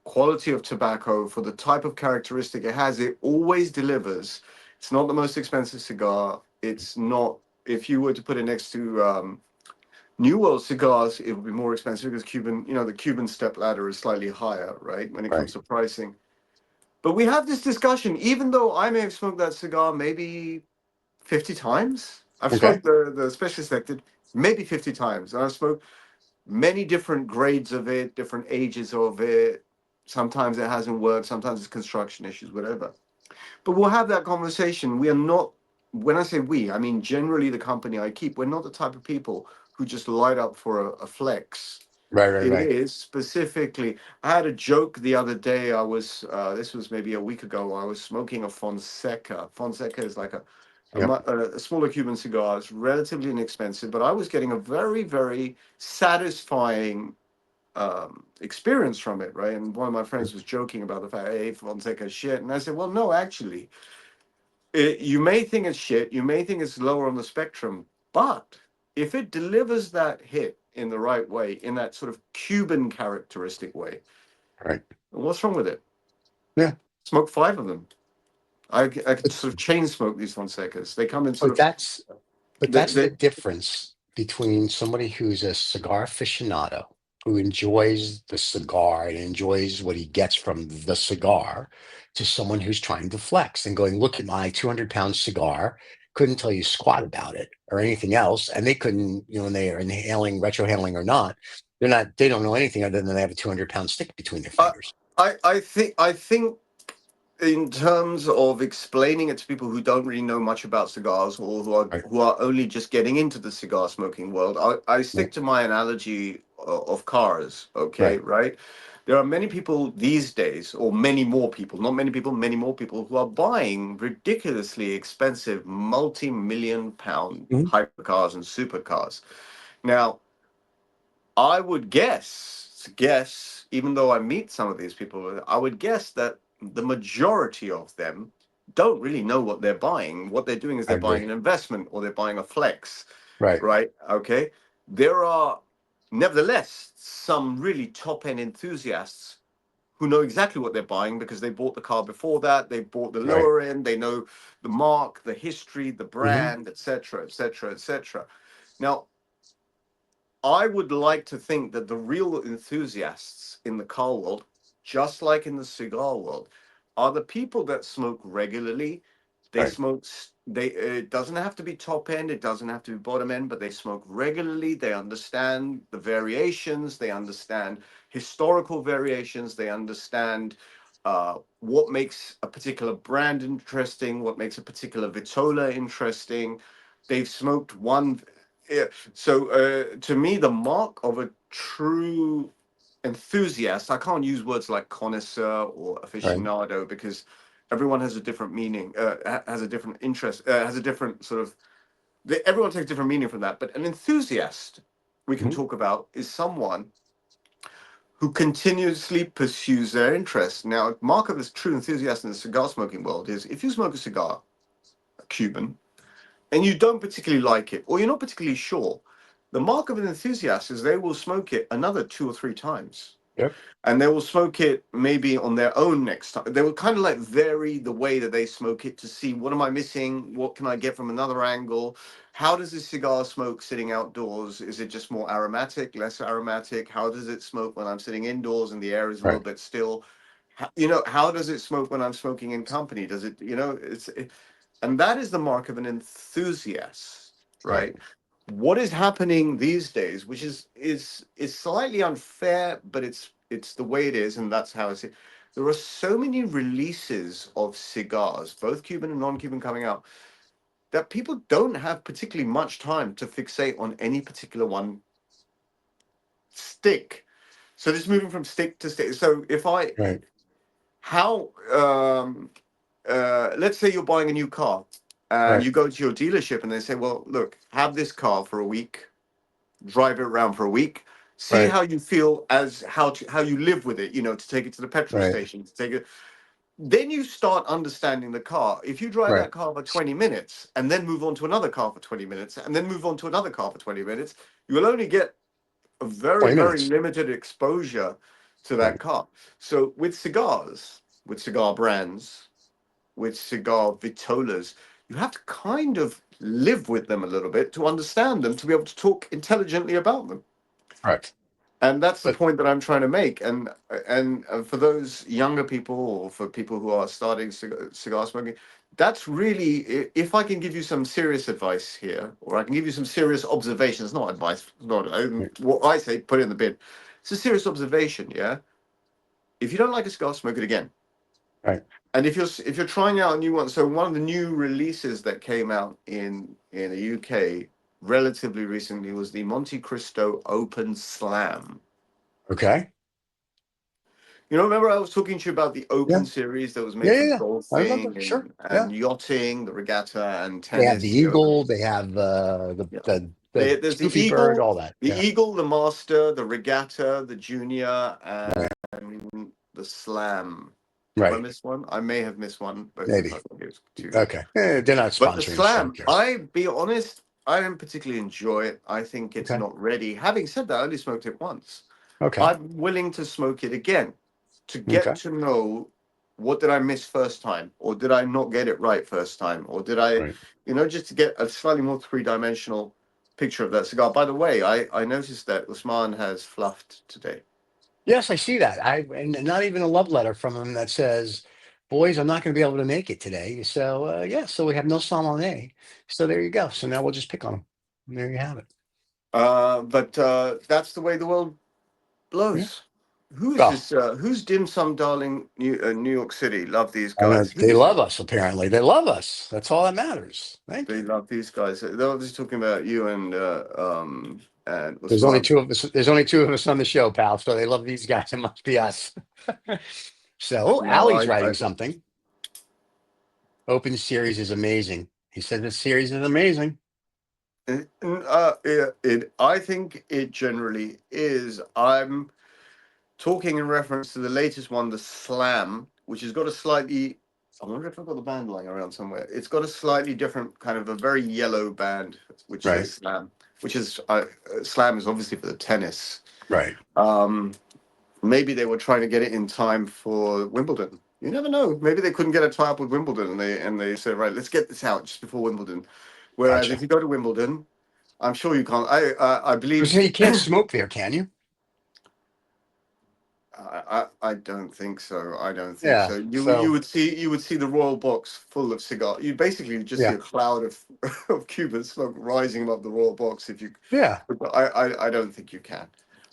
quality of tobacco, for the type of characteristic it has, it always delivers. It's not the most expensive cigar. It's not. If you were to put it next to New World cigars, it would be more expensive because the Cuban step ladder is slightly higher, right, when it Right. comes to pricing. But we have this discussion, even though I may have smoked that cigar maybe 50 times. I've Okay. smoked the specially selected maybe 50 times. And I've smoked many different grades of it, different ages of it. Sometimes it hasn't worked, sometimes it's construction issues, whatever. But we'll have that conversation. We are not, when I say we, I mean generally the company I keep, we're not the type of people who just light up for a flex. Right. Right. It Right. is specifically. I had a joke the other day. This was maybe a week ago. I was smoking a Fonseca. Fonseca is like Yep. a smaller Cuban cigar. It's relatively inexpensive, but I was getting a very, very satisfying experience from it, right? And one of my friends was joking about the fact, hey, Fonseca is shit. And I said, well, no, actually, you may think it's shit, you may think it's lower on the spectrum, but if it delivers that hit in the right way, in that sort of Cuban characteristic way, Right. what's wrong with it? Yeah. Smoke 5 of them. I could sort of chain smoke these Fonsecas. They come in sort But of, that's the they difference between somebody who's a cigar aficionado who enjoys the cigar and enjoys what he gets from the cigar to someone who's trying to flex and going, look at my 200-pound cigar, couldn't tell you squat about it or anything else. And they couldn't, when they are inhaling, retrohaling or not, they don't know anything other than they have a 200-pound stick between their I, fingers. I think in terms of explaining it to people who don't really know much about cigars or Right. who are only just getting into the cigar smoking world, I Right. stick to my analogy of cars. Okay, Right. right? There are many people these days, or many more people, not many people, many more people who are buying ridiculously expensive multi-million pound Mhm. hypercars and supercars. Now, I would guess, even though I meet some of these people, I would guess that the majority of them don't really know what they're buying. What they're doing is I they're buying agree. an investment or they're buying a flex, Right. right? Okay. There are nevertheless some really top end enthusiasts who know exactly what they're buying because they bought the car before that, they bought the Right. lower end, they know the mark, the history, the Hmm. brand, etc., etc., etc. Now, I would like to think that the real enthusiasts in the car world, just like in the cigar world, are the people that smoke regularly. They Right. smoke. They It doesn't have to be top end. It doesn't have to be bottom end. But they smoke regularly. They understand the variations. They understand historical variations. They understand what makes a particular brand interesting. What makes a particular vitola interesting. They've smoked one. Yeah. So to me, the mark of a true enthusiast, I can't use words like connoisseur or Right. aficionado because everyone has a different meaning, has a different interest, has a different sort of, everyone takes different meaning from that. But an enthusiast we can Mhm. talk about is someone who continuously pursues their interests. Now, mark of a true enthusiast in the cigar smoking world is if you smoke a cigar, a Cuban, and you don't particularly like it, or you're not particularly sure, the mark of an enthusiast is they will smoke it another 2 or 3 times. Yep. And they will smoke it maybe on their own next time. They will kind of like vary the way that they smoke it to see what am I missing? What can I get from another angle? How does this cigar smoke sitting outdoors? Is it just more aromatic, less aromatic? How does it smoke when I'm sitting indoors and the air is a little Right. bit still? How does it smoke when I'm smoking in company? And that is the mark of an enthusiast, Right. right? what is happening these days, which is slightly unfair, but it's the way it is, and that's how it's. There are so many releases of cigars, both Cuban and non-Cuban, coming out, that people don't have particularly much time to fixate on any particular one stick. So just moving from stick to stick. So if I Right. how let's say you're buying a new car and Right. you go to your dealership and they say, well, look, have this car for a week, drive it around for a week, see Right. how you feel, as how you live with it, to take it to the petrol Right. station, to take it. Then you start understanding the car. If you drive Right. that car for 20 minutes and then move on to another car for 20 minutes and then move on to another car for 20 minutes, you will only get a very, 20 very minutes. limited exposure to that Right. car. So with cigars, with cigar brands, with cigar vitolas, you have to kind of live with them a little bit to understand them, to be able to talk intelligently about them. Correct. And that's the But point that I'm trying to make. And for those younger people, or for people who are starting cigar smoking, that's really, if I can give you some serious advice here, or I can give you some serious observations, not advice, not what I say, put it in the bin. It's a serious observation, yeah. If you don't like a cigar, smoke it again. right. And if you're trying out a new one, so one of the new releases that came out in the UK relatively recently was the Monte Cristo Open Slam. Okay. Remember I was talking to you about the Yeah. Open series that was Yeah. made Yeah. for Yeah. I remember. golfing Sure. and Yeah. yachting, the regatta and They have the tennis. eagle. They have Yeah. the There's the goofy bird. Eagle, All that. the Yeah. Eagle, the Master, the Regatta, the Junior, Right. and the Slam. Have I Right. missed one? I may have missed one because I Maybe. think it was two. Okay. They're not But the sponsoring, so who Slam, cares? I be honest, I don't particularly enjoy it. I think it's Okay. not ready. Having said that, I only smoked it once. Okay. I'm willing to smoke it again to get Okay. to know what did I miss first time, or did I not get it right first time, or did I, Right. just to get a slightly more three-dimensional picture of that cigar. By the way, I noticed that Usman has fluffed today. Yes, I see that. And not even a love letter from him that says, "Boys, I'm not going to be able to make it today." So yeah, so we have no Sommelier. So there you go. So now we'll just pick on him. And there you have it. But that's the way the world Yeah. blows. Who is Well, this? Who's Dim Sum Darling, New York City? Love these I know guys. they Who's love us. Apparently, they love us. That's all that matters. Thank They you. love these guys. They're obviously talking about you and There's only Usman. two of us. There's only two of us on the show, pal. So they love these guys. It must be us. So, oh, No, Allie's writing something. Open series is amazing. He said this series is amazing. I think it generally is. I'm talking in reference to the latest one, the Slam, which has got a slightly. I wonder if I've got the band lying around somewhere. It's got a slightly different kind of a very yellow band, which Right. says Slam, which is Slam is obviously for the tennis. Right. Um, Maybe they were trying to get it in time for Wimbledon. You never know. Maybe they couldn't get a tie up with Wimbledon, and they said, right, let's get this out just before Wimbledon. Whereas Gotcha. if you go to Wimbledon, I'm sure you can't. I Because believe. you can't smoke there, can you? I don't think so. I don't think Yeah. so. You So would see the royal box full of cigars. You basically just see yeah. a cloud of of Cuban smoke rising above the royal box. If you, Yeah. I don't think you can.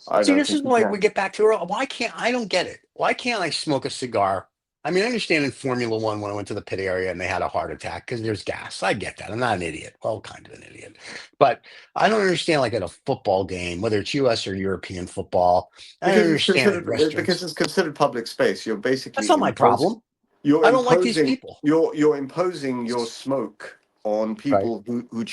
I See, don't this think is you why can. we get back to it. Why can't I don't get it? Why can't I smoke a cigar? I mean, I understand in Formula One when I went to the pit area and they had a heart attack because there's gas. I get that. I'm not an idiot. Well, kind of an idiot. But I don't understand, like at a football game, whether it's US or European football. I don't understand at Because restaurants. it's considered public space. You're That's basically not my problem. you're I don't like these imposing people. you're imposing your smoke on Right. people who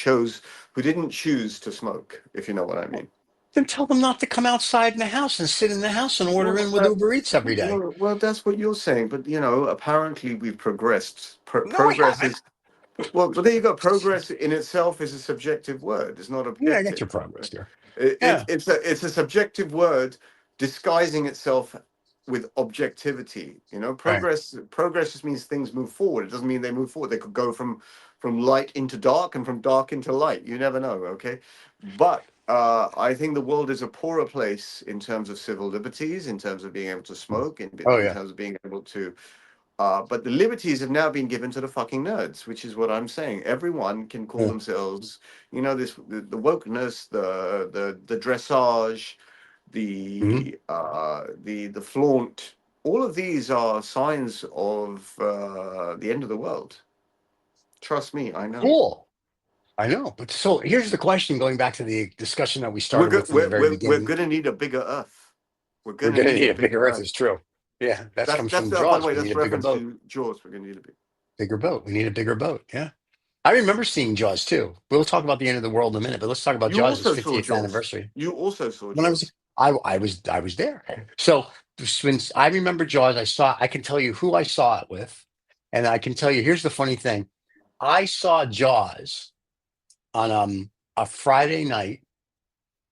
didn't choose to smoke, if you know what I mean. Then tell them not to come outside in the house and sit in the house and order in with Uber Eats every day. Well, that's what you're saying, but apparently we've progressed. No, we Progress haven't. is but there you go. Progress in itself is a subjective word. It's not Yeah, I get objective. your progress there. It, Yeah. it's a subjective word disguising itself with objectivity. Right. Progress just means things move forward. It doesn't mean they move forward. They could go from light into dark and from dark into light. You never know. Okay, but I think the world is a poorer place in terms of civil liberties, in terms of being able to smoke, Oh in yeah. terms of being able to But the liberties have now been given to the fucking nerds, which is what I'm saying. Everyone can call Yeah. themselves, the wokeness, the dressage, Mhm. the flaunt. All of these are signs of the end of the world. Trust me, I know. Cool. I know. But so here's the question, going back to the discussion that we We're started go- with in the very we're beginning. gonna need a bigger Earth. We're We're gonna going to need need a a bigger bigger Earth. Earth. It's true. Yeah, that comes That's from by the Jaws. way, We need that's a bigger reference boat. to Jaws. We're gonna need a big. Bigger boat. We need a bigger boat. Yeah. I remember seeing Jaws too. We'll talk about the end of the world in a minute, but let's talk about You Jaws' also saw 50th Jaws. anniversary. You also saw When Jaws. I was there. So since I remember Jaws, I can tell you who I saw it with, and I can tell you. Here's the funny thing: I saw Jaws on a Friday night,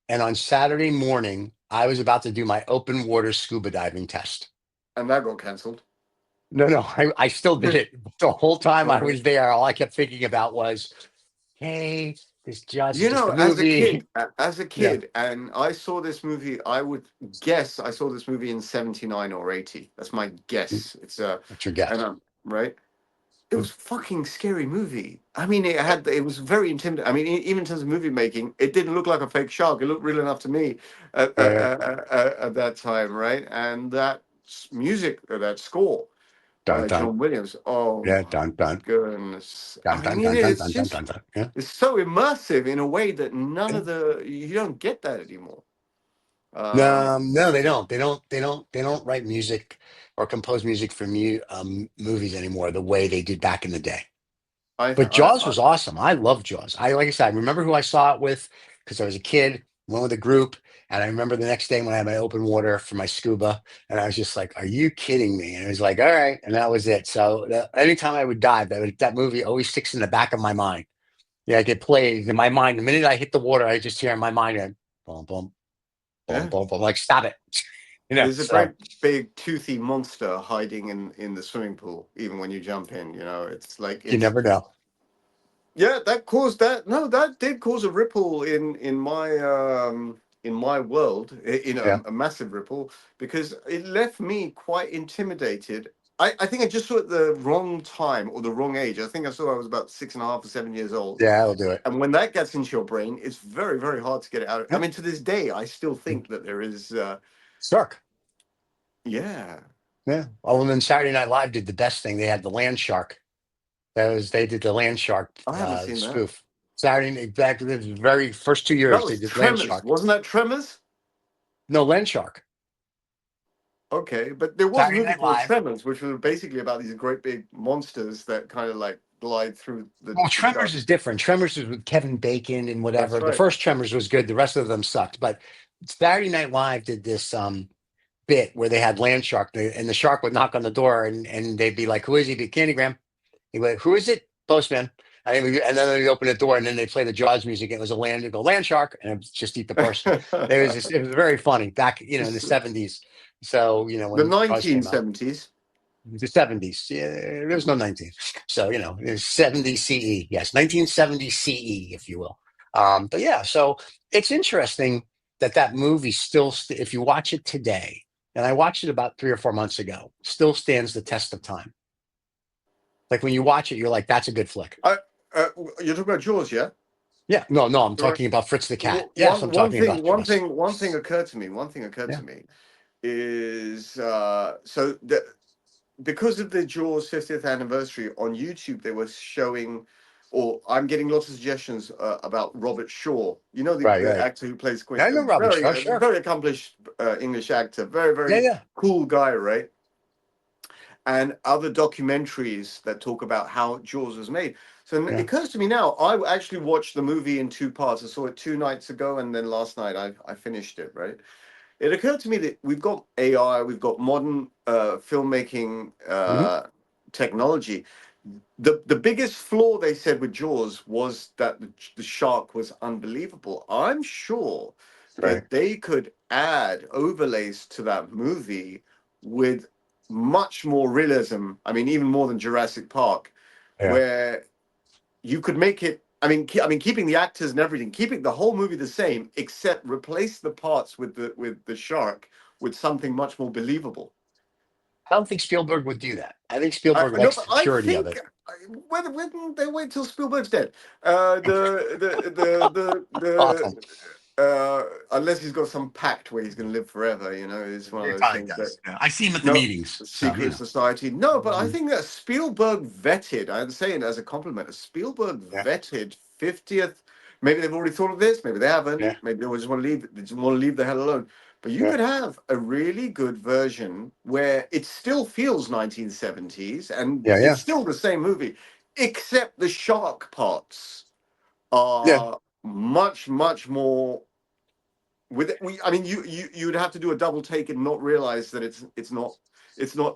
and on Saturday morning, I was about to do my open water scuba diving test. And that got cancelled. No, no, I still did it. The whole time I Uh, was there, all I kept thinking about was, hey, this Jaws is you just know, a movie. as a Yeah, kid, and I saw this movie. I would guess I saw this movie in '79 or '80. That's my guess. It's what's your and guess? right. It was a fucking scary movie. I mean, it was very intimidating. I mean, even in terms of movie making, it didn't look like a fake shark. It looked real enough to me Yeah. at that time, right? And that music, that score Dun by dun. John Williams. Oh Yeah, my dun dun. goodness! Dun I dun mean, dun dun it's dun dun dun just dun. Yeah. it's so immersive in a way that none Yeah. of you don't get that anymore. No, they don't. They don't write music or compose music for movies anymore the way they did back in the day. I, But I, Jaws I was awesome. I love Jaws. Like I said, I remember who I saw it with because I was a kid, went with a group, and I remember the next day when I had my open water for my scuba, and I was just like, "Are you kidding me?" And it was like, "All right," and that was it. So anytime I would dive, that movie always sticks in the back of my mind. Yeah, like it plays in my mind. The minute I hit the water, I just hear in my mind, boom, boom, boom, yeah. boom, boom. Like, stop it. There's a So great big toothy monster hiding in the swimming pool. Even when you jump in, it's like you it's never know. yeah. That caused that. No, that did cause a ripple in my world. Yeah. A massive ripple because it left me quite intimidated. I think I just saw it at the wrong time or the wrong age. I think I was about 6.5 or 7 years old. Yeah, I'll do it. And when that gets into your brain, it's very, very hard to get it out. I Yeah. mean, to this day, I still think that there is, Stark. yeah. Yeah. Oh, and then Saturday Night Live did the best thing. They had the land shark. They did the land shark I haven't seen that. spoof. Saturday back in the very first 2 years That they was did land Tremors. shark. Wasn't that Tremors? No, land shark. Okay, but there was a Saturday movie Night called Live. Tremors, which was basically about these great big monsters that kind of like glide through Well, the dark. Tremors is different. Tremors is with Kevin Bacon and That's whatever. The right. first Tremors was good. The rest of them sucked. But Saturday Night Live did this bit where they had land shark, and the shark would knock on the door, and they'd be like, "Who is he? Be Candygram." He went, "Who is it? Postman." And then they open the door, and then they play the Jaws music. It was a land, they go land shark, and it was just eat the person. It was very funny back, in the It's '70s. So the when Jaws came out, 1970s. the '70s. Yeah, there was no 19. So it was '70 CE. Yes, 1970 CE, if you will. But yeah, so it's interesting that movie still, if you watch it today, and I watched it about 3 or 4 months ago, still stands the test of time. Like when you watch it, you're like, that's a good flick. I, you're talking about Jaws, yeah? Yeah, no, I'm Correct. talking about Fritz the Cat. Well, Yes, I'm talking about Jaws. one thing occurred to me. One thing occurred Yeah. to me is because of the Jaws 50th anniversary on YouTube, they were showing, or I'm getting lots of suggestions about Robert Shaw. You know Right, the right. actor who plays Quint, I know Robert Shaw, sure. very accomplished English actor, very Yeah, very yeah, cool guy, right? And other documentaries that talk about how Jaws was made. So it yeah. occurs to me now, I actually watched the movie in two parts. I saw it 2 nights ago, and then last night I finished it, right? It occurred to me that we've got AI, we've got modern filmmaking Hmm. technology. The biggest flaw they said with Jaws was that the shark was unbelievable. I'm sure Right. that they could add overlays to that movie with much more realism. I mean, even more than Jurassic Park, Yeah. where you could make it. I mean, keeping the actors and everything, keeping the whole movie the same, except replace the parts with the shark with something much more believable. I don't think Spielberg would do that. I think I, Spielberg no, likes but the I purity of think it. whether when they wait till Spielberg's dead, the Awesome. unless he's got some pact where he's going to live forever, it's one of He those probably things that does. Yeah. I see him at the no meetings, so secret society. No, but I Mhm. think that Spielberg vetted. I'm saying it as a compliment. Spielberg Yeah, vetted 50th. Maybe they've already thought of this. Maybe they haven't. yeah, Maybe they just want to leave. They just want to leave the hell alone. But you yeah, could have a really good version where it still feels 1970s and yeah, it's yeah, still the same movie, except the shark parts yeah. are much, much more. I mean, you'd have to do a double take and not realize that it's not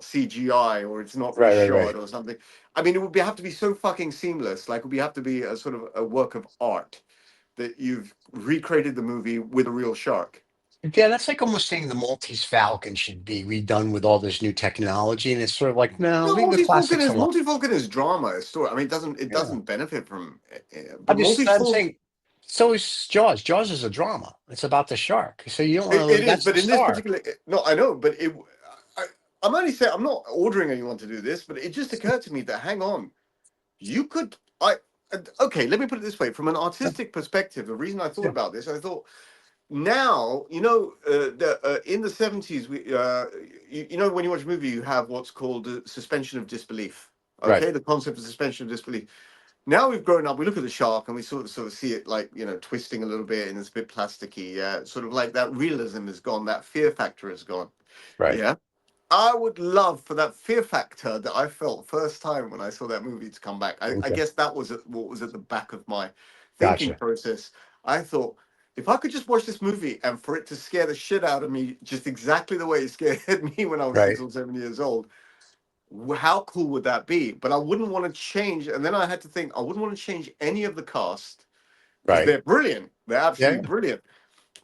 CGI or it's not Right, right, right. reshot or something. I mean, it would have to be so fucking seamless. Like, it would have to be a sort of a work of art that you've recreated the movie with a real shark. Yeah, that's like almost saying the Maltese Falcon should be redone with all this new technology, and it's sort of like, no, No, leave the classics alone. Multi Falcon is drama, a story. I mean, it Yeah, doesn't benefit from, but Multi I'm Falcon. saying, so is Jaws. Jaws is a drama. It's about the shark, so you don't want It to. is, That's but the in this star. particular, no, I know, but I, I'm only saying I'm not ordering anyone to do this, but it just occurred to me that hang on, you could, okay, let me put it this way: from an Yeah, artistic perspective, the reason I thought yeah, about this, I thought now, in the 70s, when you watch a movie, you have what's called suspension of disbelief. right, Okay, the concept of suspension of disbelief. Now we've grown up, we look at the shark and we sort of see it like, twisting a little bit and it's a bit plasticky. Yeah, sort of like that realism is gone, that fear factor is gone. right. Yeah. I would love for that fear factor that I felt first time when I saw that movie to come back. I Okay, guess that was what was at the back of my thinking gotcha. process. I thought, if I could just watch this movie and for it to scare the shit out of me just exactly the way it scared me when I was Right, 6 or 7 years old, how cool would that be? But I wouldn't want to change. And then I had to think, I wouldn't want to change any of the cast because right. they're brilliant. They're Yeah, absolutely brilliant.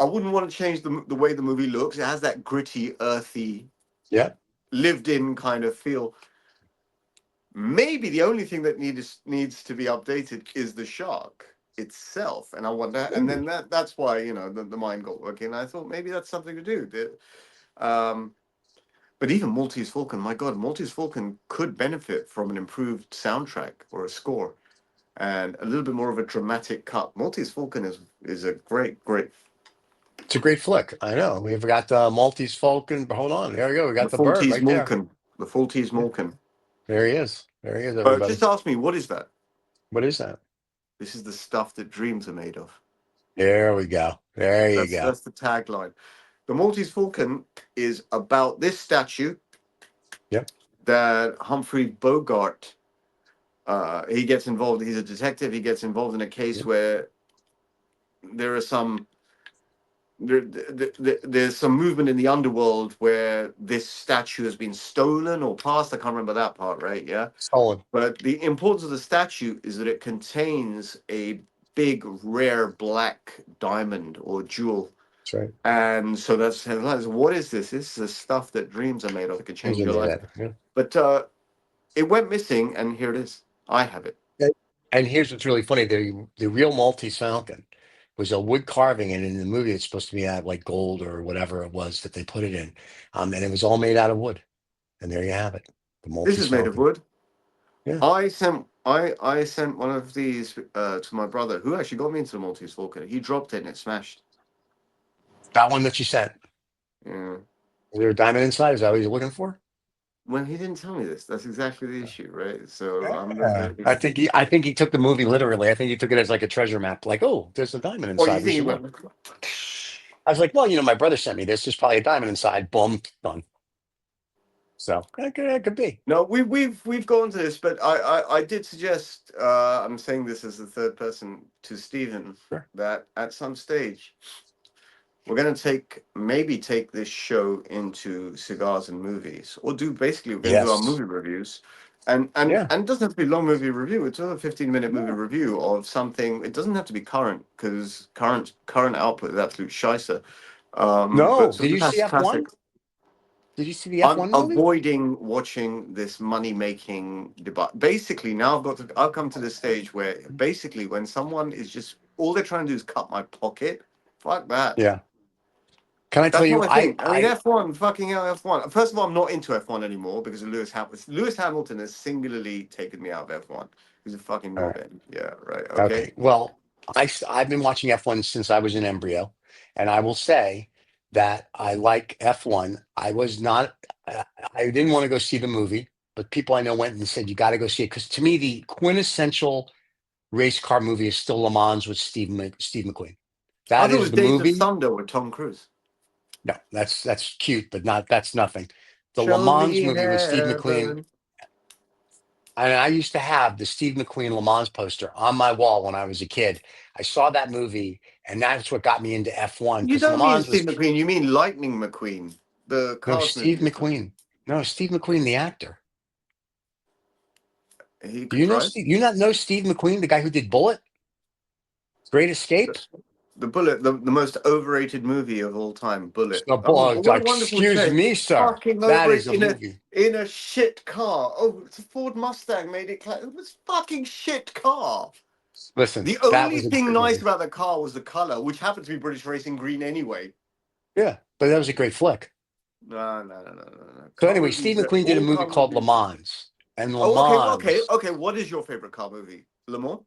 I wouldn't want to change the way the movie looks. It has that gritty, earthy, yeah. lived in kind of feel. Maybe the only thing that needs to be updated is the shark itself. And I wonder, and Maybe. then that's why, the mind got working. I thought maybe that's something to do. Um, but even Maltese Falcon, my God, Maltese Falcon could benefit from an improved soundtrack or a score and a little bit more of a dramatic cut. Maltese Falcon is a great, great. It's a great flick. I know. We've got the Maltese Falcon. Hold on, there we go. We The got the bird Maltese right there. Malkin. The Maltese Yeah, Malkin. there he is. There he is, everybody. Just ask me, what is that? What is that? This is the stuff that dreams are made of. There we go. There you go. That's the tagline. The Maltese Falcon is about this statue Yep. that Humphrey Bogart. He gets involved. He's a detective. He gets involved in a case Yep. where there are some there's some movement in the underworld where this statue has been stolen or passed. I can't remember that part, right? Yeah. Stolen. But the importance of the statue is that it contains a big, rare black diamond or jewel. That's right. And so that's what is this? This is the stuff that dreams are made of. It could change Isn't your it life. that? Yeah. But it went missing, and here it is. I have it. Yeah. And here's what's really funny: the real Maltese Falcon was a wood carving, and in the movie, it's supposed to be out of like gold or whatever it was that they put it in, and it was all made out of wood. And there you have it, the This Maltese is made of Falcon. wood. Yeah, I sent one of these to my brother, who actually got me into the Maltese Falcon. He dropped it and it smashed. that one that you sent. Yeah. Is there a diamond inside? Is that what you're looking for? When he didn't tell me this, that's exactly the issue, right? So I'm Yeah. I think he took the movie literally. I think he took it as like a treasure map. Like, oh, there's a diamond or you inside. We think he should went? look. I was like, well, my brother sent me this. There's probably a diamond inside. Boom, done. So that could be. No, we've gone to this, but I did suggest. I'm saying this as the third person to Stephen Sure. that at some stage we're going to maybe take this show into cigars and movies, or we're going to do our Yes. movie reviews, and Yeah. it doesn't have to be long movie review. It's a 15-minute movie No. review of something. It doesn't have to be current because current output is absolute shicer. But No. sort Did of you see classic. F1? Did you see the I'm F1 movie? avoiding watching this money making debate. Basically, now I've come to this stage where basically when someone is just all they're trying to do is cut my pocket. Fuck that. Yeah. Can I tell That's not you? my thing. I mean, F1, fucking hell, F1. First of all, I'm not into F1 anymore because of Lewis Hamilton. Lewis Hamilton has singularly taken me out of F1. He's a fucking All right. knobhead. Yeah, right. Okay. Okay. Well, I've been watching F1 since I was an embryo, and I will say that I like F1. I was not. I didn't want to go see the movie, but people I know went and said you got to go see it because to me the quintessential race car movie is still Le Mans with Steve McQueen. I That thought it is was the Days of movie. Thunder with Tom Cruise. No, that's cute, but not that's nothing. The Le Show Mans me movie with Steve McQueen. heaven. And I used to have the Steve McQueen Le Mans poster on my wall when I was a kid. I saw that movie, and that's what got me into F1 You because Le don't mean Mans Steve was McQueen. You mean Lightning McQueen, the no Cars Steve movie or something. McQueen. No, Steve McQueen, the actor. He Do could you know drive. Steve? You not know Steve McQueen, the guy who did Bullet, Great Escape? The Bullet, the most overrated movie of all time, Bullet. Oh, Oh, what a wonderful excuse chase. me, sir. Fucking That over is it a movie. in a shit car. Oh, it's a Ford Mustang made it. It was a fucking shit car. Listen, The that only was a thing great nice movie. about the car was the color, which happened to be British Racing Green anyway. Yeah, but that was a great flick. No. So Car anyway, Steve movies, McQueen did a all movie car called Le movies. Mans, and Le Oh, okay. Mans. What is your favorite car movie? Le Mans?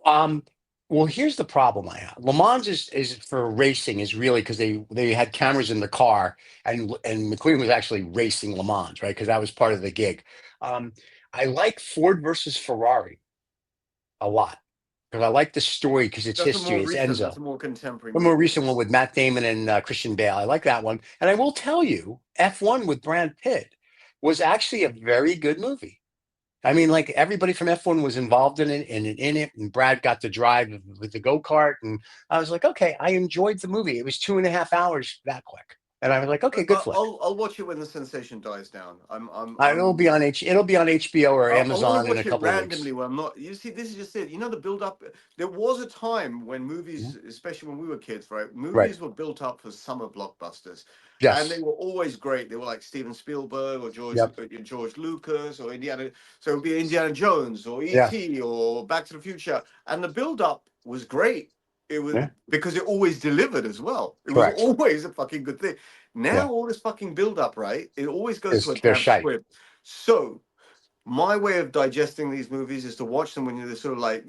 Um, well, here's the problem I have. Le Mans is for racing is really because they had cameras in the car and McQueen was actually racing Le Mans, right? Because that was part of the gig. Um, I like Ford versus Ferrari a lot because I like the story because it's That's a history. more It's recent, that's Enzo. a more contemporary The more movie. recent one with Matt Damon and Christian Bale. I like that one. And I will tell you, F1 with Brad Pitt was actually a very good movie. I mean, like everybody from F1 was involved in it, and Brad got to drive with the go-kart. And I was like, okay, I enjoyed the movie. It was 2.5 hours that quick. And I was like, okay, good flick. I'll watch it when the sensation dies down. It'll be on HBO or I want Amazon to in a watch it couple of weeks. randomly when I'm not. You see, this is just it. You know, the build up. There was a time when Mhm. movies, especially when we were kids, right? Right. Movies were built up for summer blockbusters, and they Yes. were always great. They were like Steven Spielberg or Yep. George Lucas or Indiana. So it would be Indiana Jones or Yeah. E.T. or Back to the Future, and the build up was great. It was Yeah. because it always delivered as well. It was Correct. always a fucking good thing. Yeah. Now all this fucking build up, right? It always goes to a They're damn shite. script. So my way of digesting these movies is to watch them when you're sort of like,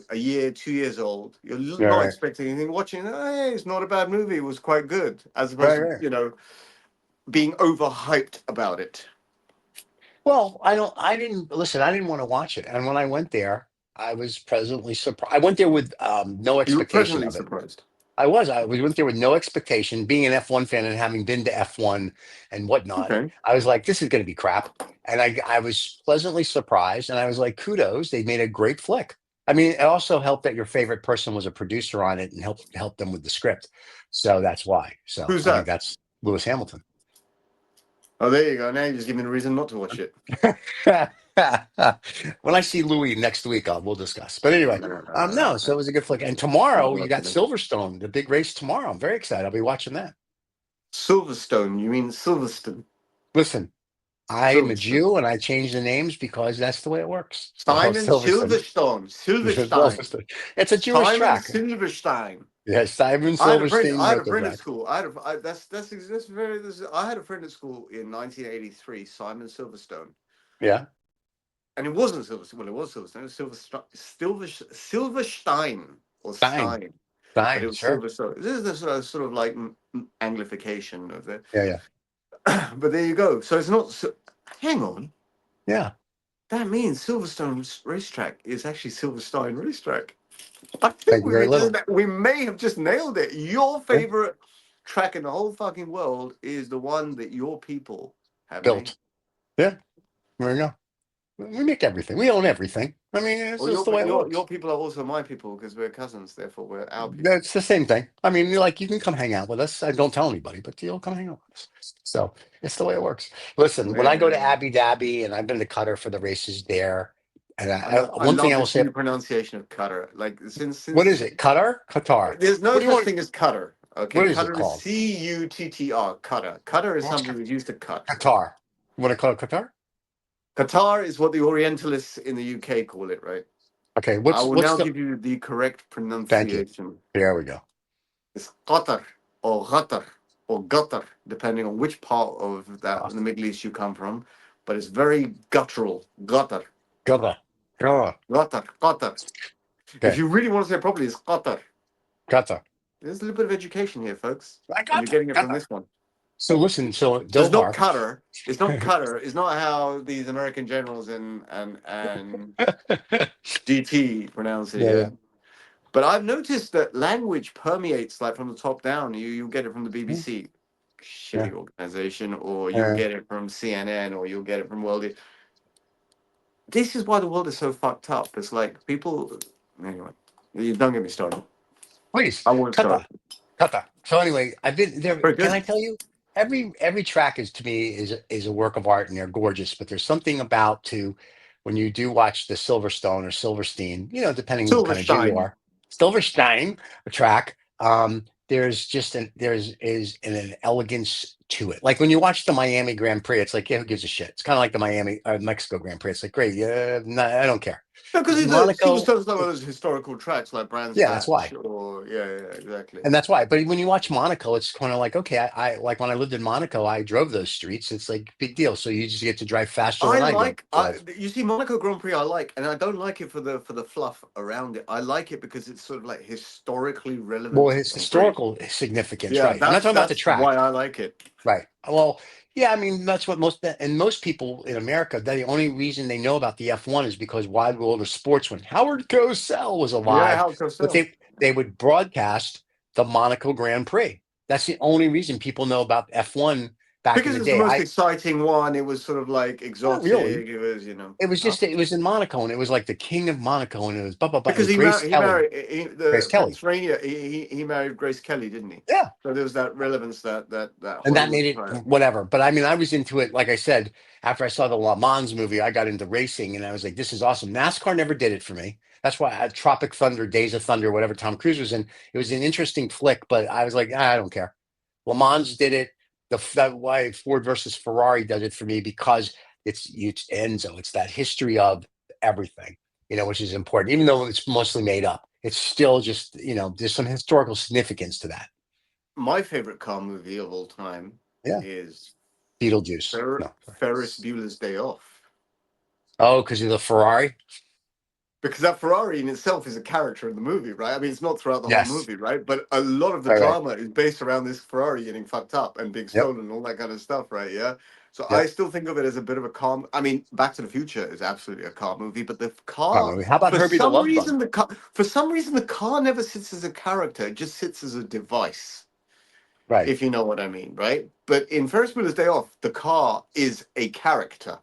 a year, 2 years old. You're Yeah. not Right. expecting anything. Watching, hey, it's not a bad movie. It was quite good, as opposed Right. to, Right. being overhyped about it. Well, I didn't listen. I didn't want to watch it, and when I went there, I was pleasantly surprised. I went there with no You were expectation pleasantly of it. surprised. I went there with no expectation. Being an F1 fan and having been to F1 and whatnot, Okay. I was like, this is going to be crap. And I was pleasantly surprised. And I was like, kudos, they made a great flick. I mean, it also helped that your favorite person was a producer on it and helped them with the script. So that's why. So Who's I think that? that's Lewis Hamilton. Oh, there you go. Now you just give me a reason not to watch it. When I see Louis next week, we'll discuss. But anyway, no, so it was a good flick. And tomorrow you got Silverstone, the big race tomorrow. I'm very excited. I'll be watching that. Silverstone. You mean Silverstone? Listen, I am a Silverstone. Jew and I change the names because that's the way it works. So Simon Silverstone. Silverstone. Silverstein. Silverstone. It's a Jewish Simon track. Silverstein. Yes, Simon I had a friend. Silverstein I had a wrote the friend at track. school. That's very. I had a friend at school in 1983, Simon Silverstone, Yeah. and it wasn't Silverstone. Well, it was Silverstone. It was Silverstein or Stein. Stein, but it Stein, was sure. Silverstone. This is the sort of like Anglification of it. Yeah, yeah. But there you go. So it's not. Hang on. Yeah. That means Silverstone racetrack is actually Silverstein racetrack. I think Thank you very little. we may have just nailed it. Your Yeah. favorite track in the whole fucking world is the one that your people have made. Built. Yeah. There you go. We make everything. We own everything. I mean, it's Well, just the way it works. your people are also my people because we're cousins. Therefore, we're our people. It's the same thing. I mean, you can come hang out with us. I don't tell anybody, but you'll come hang out with us. So it's the way it works. Listen, when I go to Man, Abu Dhabi and I've been to Qatar for the races there, and I one thing love I will this say, new pronunciation of Qatar. Like what is since it? Qatar? Qatar. there's no What do you such want? thing as Qatar. Okay, What is it Qatar is called? Cuttr. Qatar. Qatar is What's something that's used to cut. Qatar? You want to call it Qatar? Qatar is what the Orientalists in the UK call it, right? Okay. I will What's now the? give you the correct Thank you. pronunciation. There we go. It's Qatar or Qatar or gutter, depending on which part of that in the Middle East you come from. But it's very guttural. Gutter, Gutter. Gutter. gutter, gutter. If Okay. you really want to say it properly, it's gutter. Gutter. There's a little bit of education here, folks, I and you're gutter. getting it from Gutter. this one. So listen, so So it's not Dohar. cutter. It's not cutter. It's not how these American generals and DT pronounce it. Yeah, Yeah. yeah. But I've noticed that language permeates like from the top down. You get it from the Yeah. BBC, Yeah. shitty organization, or you'll Yeah. get it from CNN, or you'll get it from World. This is why the world is so fucked up. It's like people. Anyway, you don't get me started. Please, I won't kata, start. kata. So anyway, I've been there. Very Can I good. tell you? Every track is to me is a work of art and they're gorgeous. But there's something about to when you do watch the Silverstone or Silverstein, depending what kind of Jew you Silverstein. are, Silverstein a track. There's just an elegance to it. Like when you watch the Miami Grand Prix, it's like, yeah, who gives a shit? It's kind of like the Miami Mexico Grand Prix. It's like, great, yeah, no, I don't care. No, because Monaco, Silverstone's not one of those historical tracks like Brands yeah, that's Hatch why. or yeah, exactly. And that's why. But when you watch Monaco, it's kind of like, okay, I like when I lived in Monaco, I drove those streets. It's like big deal. So you just get to drive faster I than I like drive. you see Monaco Grand Prix I like, and I don't like it for the fluff around it. I like it because it's sort of like historically relevant Well, to it's Grand Prix. historical significance, Yeah, right? I'm not talking about the that's why track, I like it. right? Well, yeah, I mean that's what most people in America, the only reason they know about the F1 is because Wide World of Sports when Howard Cosell was Yeah, alive, how but Cosell. they would broadcast the Monaco Grand Prix. That's the only reason people know about F1 back in Because the it's the day. most exciting one. It was sort of like Not really. exotic. It was, huh? It was in Monaco, and it was like the king of Monaco, and it was blah blah blah. It Because was Grace he Kelly. married Grace the Kelly. Prince Rainier. He married Grace Kelly, didn't he? Yeah, So there was that relevance that and that Hollywood made it tried. whatever. But I mean, I was into it. Like I said, after I saw the Le Mans movie, I got into racing, and I was like, "This is awesome." NASCAR never did it for me. That's why Tropic Thunder, Days of Thunder, whatever Tom Cruise was in, it was an interesting flick. But I was like, I don't care. Le Mans did it. That why Ford versus Ferrari does it for me because it's Enzo. It's that history of everything, which is important. Even though it's mostly made up, it's still just there's some historical significance to that. My favorite car movie of all time Yeah, is Beetlejuice. No, Ferris Bueller's Day Off. oh, because of the Ferrari. Because that Ferrari in itself is a character in the movie, right? I mean, it's not throughout the whole Yes, movie, right? But a lot of the right. drama is based around this Ferrari getting fucked up and being Yep, stolen and all that kind of stuff, right? Yeah. So I yep. still think of it as a bit of a car. I mean, Back to the Future is absolutely a car movie, but the Car car, movie. How about Herbie the Love Bug? for some reason, the car never sits as a character. It just sits as a device, Right, if you know what I mean, right? But in Ferris Bueller's Day Off, the car is a character.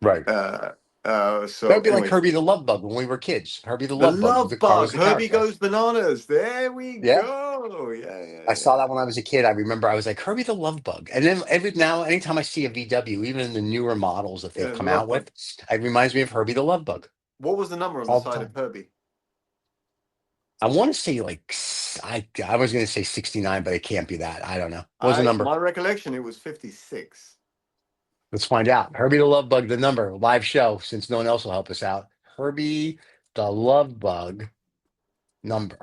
right. Uh, That so would be like anyway, Herbie the Love Bug when we were kids. Herbie the the Love Bug. The Love car was Bug, the Herbie character. Goes Bananas. There we Yeah. go. Yeah, yeah, I saw yeah. that when I was a kid. I remember I was like Herbie the Love Bug, and then anytime I see a VW, even in the newer models that they've Yeah, the come Love out Bug. with, it reminds me of Herbie the Love Bug What was the number on the all the side of time. Herbie? I want to say I was going to say 69, but it can't be that. I don't know. What was the number? My recollection, it was 56. Let's find out. Herbie the Love Bug, the number, live show, since no one else will help us out. Herbie the Love Bug number.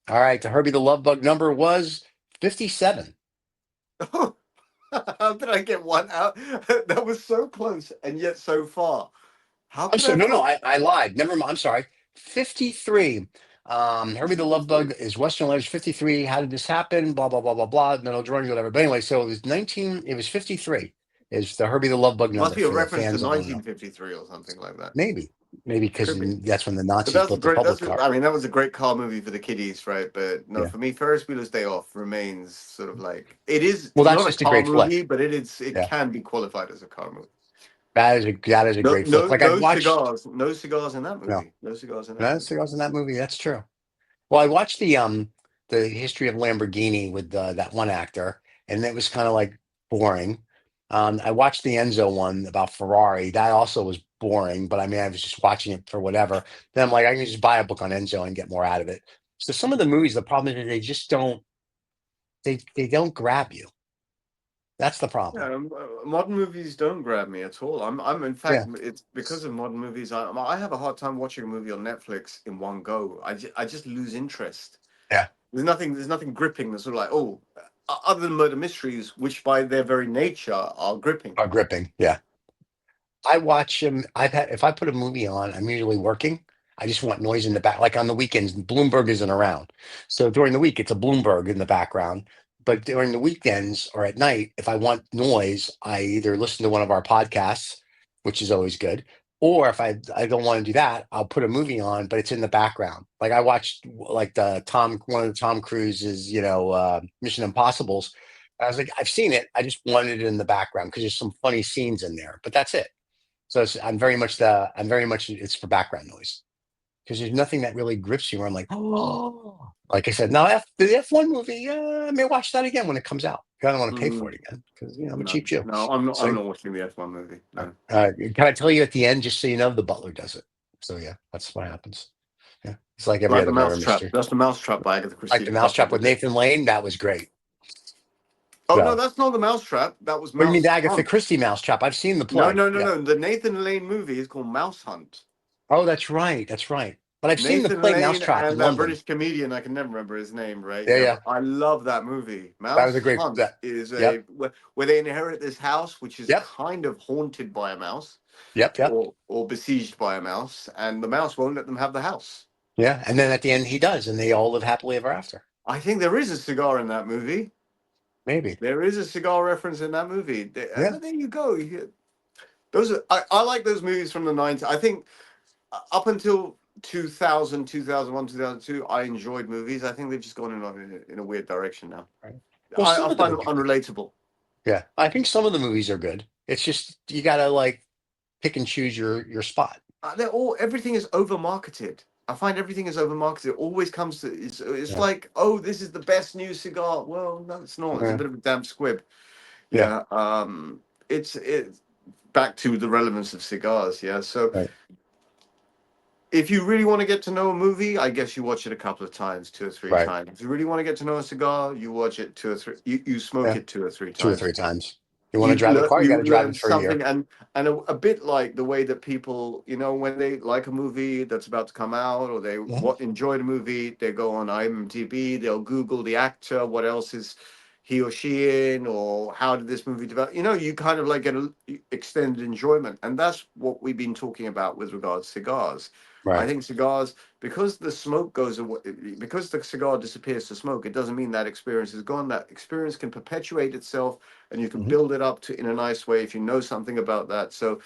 All right, the Herbie the Love Bug number was 57. How did I get one out? That was so close and yet so far. How I'm could I sorry. have No, put I lied. Never mind. I'm sorry. 53. Herbie the Love 53? Bug is Western Letters 53. How did this happen? Blah, blah, blah, blah, blah. Metal drawing, whatever. But anyway, so it was 53 is the Herbie the Love Bug Must number be a for the reference to fans that want to know. 1953 or something like that. Maybe because Could be. that's when the But Nazis that's built the great. public car. I mean, that was a great car movie for the kiddies, right? But no, Yeah. for me, Ferris Bueller's Day Off remains sort of like it is Well, that's not a just a car great flick. movie, but it Yeah. can be qualified as a car movie. That is a No, great flick. no, Like I've no watched, cigars, no cigars in that no, movie. No cigars in that no movie. cigars in that movie. That's true. Well, I watched the history of Lamborghini with that one actor, and it was kind of like boring. I watched the Enzo one about Ferrari. That also was boring, but I mean, I was just watching it for whatever. Then I'm like, I can just buy a book on Enzo and get more out of it. So some of the movies, the problem is they just don't they don't grab you. That's the problem. Yeah, modern movies don't grab me at all. I'm in fact, Yeah. it's because of modern movies. I have a hard time watching a movie on Netflix in one go. I just lose interest. Yeah. There's nothing gripping. That's sort of like, oh, other than murder mysteries, which by their very nature are gripping. Are gripping. Yeah. I watch them. If I put a movie on, I'm usually working. I just want noise in the back. Like on the weekends, Bloomberg isn't around. So during the week, it's a Bloomberg in the background. But during the weekends or at night, if I want noise, I either listen to one of our podcasts, which is always good. Or if I don't want to do that, I'll put a movie on, but it's in the background. Like I watched like one of the Tom Cruise's, Mission Impossibles. I was like, I've seen it. I just wanted it in the background because there's some funny scenes in there, but that's it. So I'm very much it's for background noise because there's nothing that really grips you where I'm like, oh, like I said, now the F1 movie, I may watch that again when it comes out. I don't want to pay for Mm, it again because I'm a no, cheap Jew. no, I'm not. I'm So not watching the F1 movie. No. can I tell you at the end, just so you know, the butler does it. So yeah, that's what happens. Yeah, it's like every Like the other murder Mousetrap. mystery. That's the Mousetrap by Agatha Like Christie. the Butler Mousetrap with did it. Nathan Lane, that was great. Oh no, So, that's not the Mousetrap. That was what do you mean the Mouse Agatha Hunt. Christie Mousetrap? I've seen the No, play. no, no, Yeah. no. The Nathan Lane movie is called Mouse Hunt. Oh, that's right. That's right. But I've seen the Nathan play Lane Mousetrap in and that London. British comedian, I can never remember his name, right? Yeah, Yeah, yeah. but I love that movie. That was Mouse a great. Hunt is Yep. where they inherit this house, which is Yep. kind of haunted by a mouse Yep. Yep. or besieged by a mouse, and the mouse won't let them have the house. Yeah. And then at the end, he does, and they all live happily ever after. I think there is a cigar in that movie. Maybe. There is a cigar reference in that movie. Yeah. There you go. Those are, I like those movies from the 90s. I think up until 2000, 2001, 2002, I enjoyed movies. I think they've just gone in a weird direction now. Right. Well, some I of them find are them good. unrelatable. Yeah. I think some of the movies are good. It's just you gotta like pick and choose your spot. Everything is over marketed. I find everything is over marketed. It always comes to it's Yeah. like, oh, this is the best new cigar. Well, no, it's not. It's a Yeah. bit of a damp squib. Yeah. Yeah. It's back to the relevance of cigars. Yeah. So Right. if you really want to get to know a movie, I guess you watch it a couple of times, 2 or 3 Right. times. If you really want to get to know a cigar, you watch it 2 or 3. You smoke Yeah. it 2 or 3 2 or times. 3 times. You want to drive a car, you got You to drive learn it for a something, year. and a bit like the way that people, when they like a movie that's about to come out, or they Mhm. enjoy the movie, they go on IMDb, they'll Google the actor, what else is he or she in, or how did this movie develop? You kind of like get an extended enjoyment, and that's what we've been talking about with regards to cigars. I Right. think cigars, because the smoke goes away, because the cigar disappears to smoke, it doesn't mean that experience is gone. That experience can perpetuate itself, and you can Mhm. build it up to in a nice way if you know something about that. So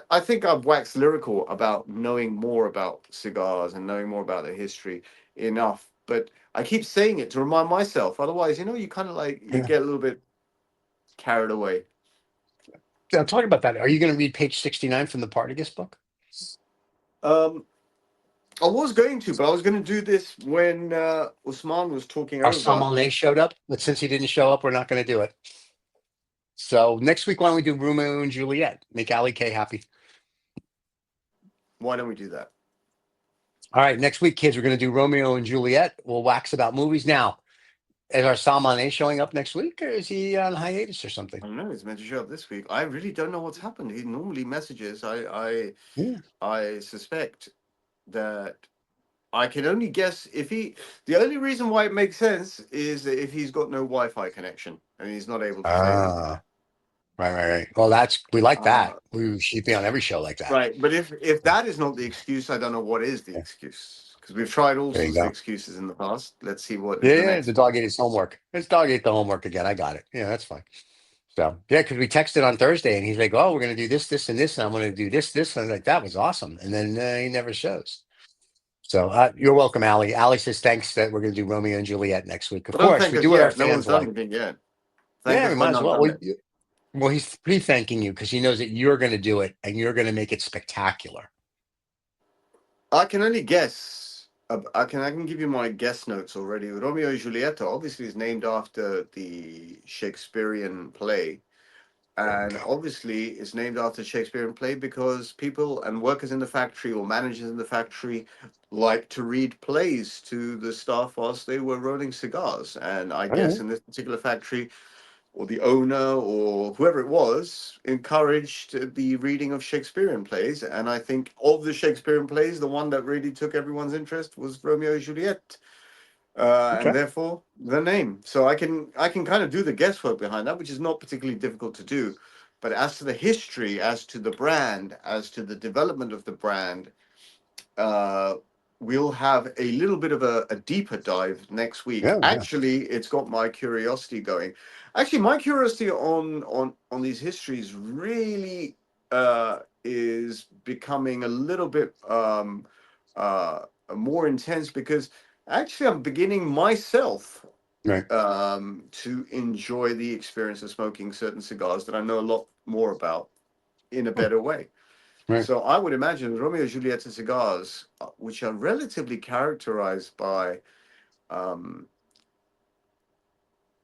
I think I've waxed lyrical about knowing more about cigars and knowing more about their history enough. But I keep saying it to remind myself. Otherwise, you kind of like you Yeah. get a little bit carried away. Now, talking about that, are you going to read page 69 from the Partagás book? Um, I was going to, but I was going to do this when Usman was talking Our over. Sommelier showed up, but since he didn't show up, we're not going to do it. So next week, why don't we do Romeo and Juliet? Make Ali K happy. Why don't we do that? All right, next week, kids, we're going to do Romeo and Juliet. We'll wax about movies. Now, is our Sommelier showing up next week, or is he on hiatus or something? I don't know. He's meant to show up this week. I really don't know what's happened. He normally messages. Yeah. I suspect that I can only guess if he. The only reason why it makes sense is that if he's got no Wi-Fi connection and he's not able to say anything. Ah, right. Well, we like Uh, that. We should be on every show like that. right, but if that is not the excuse, I don't know what is the Yeah, excuse, because we've tried all there you sorts of go. excuses in the past. Let's see what is the Yeah, the next one. dog ate his homework. His dog ate the homework again. I got it. Yeah, that's fine. So yeah, because we texted on Thursday and he's like, "Oh, we're gonna do this, and this, and I'm gonna do this." And I'm like, "That was awesome." And then he never shows. So you're welcome, Ali. Ali says thanks that we're gonna do Romeo and Juliet next week. Of But don't course, thank we us do what our yet. No one's fans done like. anything yet. Thank Yeah, we us by might as not well. done it. Well, he's pre-thanking you because he knows that you're gonna do it and you're gonna make it spectacular. I can only guess. I can give you my guess notes already. Romeo and Julieta obviously is named after the Shakespearean play, There we and go. obviously it's named after Shakespearean play because people and workers in the factory or managers in the factory like to read plays to the staff whilst they were rolling cigars. And I All guess right. in this particular factory, or the owner or whoever it was encouraged the reading of Shakespearean plays. And I think of the Shakespearean plays, the one that really took everyone's interest was Romeo and Juliet. Okay. and therefore the name. So I can kind of do the guesswork behind that, which is not particularly difficult to do. But as to the history, as to the brand, as to the development of the brand, uh, we'll have a little bit of a deeper dive next week. Yeah, yeah. Actually, it's got my curiosity going. Actually, my curiosity on these histories really is becoming a little bit more intense, because actually I'm beginning myself Right. to enjoy the experience of smoking certain cigars that I know a lot more about in a Hmm. better way. Right. So I would imagine Romeo Julieta cigars, which are relatively characterized by um,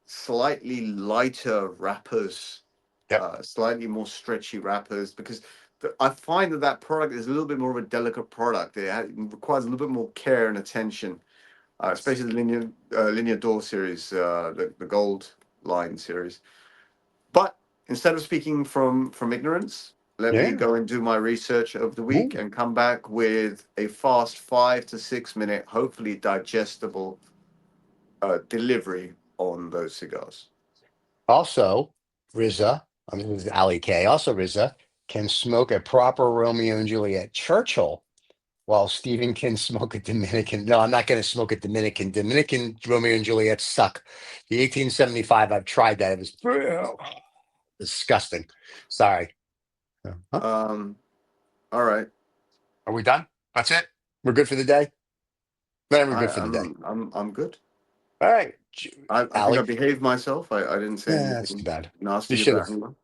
slightly lighter wrappers, Yep. slightly more stretchy wrappers, because I find that product is a little bit more of a delicate product. It requires a little bit more care and attention, especially the Linea D'Or series, the gold line series. But instead of speaking from ignorance, let me Yeah. go and do my research of the week Ooh. and come back with a fast 5 to 6 minute, hopefully digestible delivery on those cigars. Also, Riza, I mean, this is Ali K. Also, Riza can smoke a proper Romeo and Juliet Churchill while Stephen can smoke a Dominican. No, I'm not going to smoke a Dominican. Dominican Romeo and Juliet suck. The 1875, I've tried that. It was disgusting. Sorry. Huh? All right. Are we done? That's it? We're good for the day? Then we're I, good for the day. I'm good. All right. I think I Ali. behaved myself. I didn't say Yeah, that's too anything bad. You nasty should have. about anyone.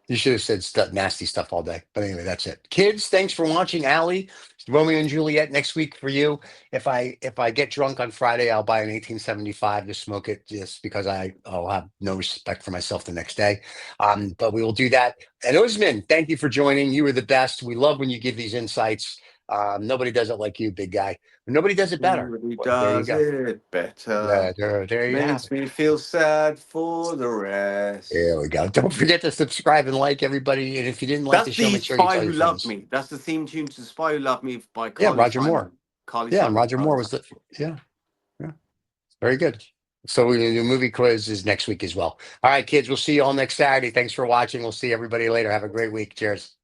You should have said nasty stuff all day. But anyway, that's it. Kids, thanks for watching. Allie, Romeo and Juliet next week for you. If I get drunk on Friday, I'll buy an 1875 to smoke it just because I'll have no respect for myself the next day. But we will do that. And Usman, thank you for joining. You were the best. We love when you give these insights. Nobody does it like you, big guy. Nobody does it better. Nobody Well, there you does go. it better. There you have Makes it. me feel sad for the rest. There we go. Don't forget to subscribe and like everybody. And if you didn't like That's the show, the make sure you Spy tell Who your Loved friends. Me. That's the theme tune to Spy Who Loved Me by Yeah, Carly Roger Moore. Simon. Carly Yeah, and Simon. Roger Carly Moore was Simon. the yeah, yeah. Very good. So the movie quiz is next week as well. All right, kids, we'll see you all next Saturday. Thanks for watching. We'll see everybody later. Have a great week. Cheers.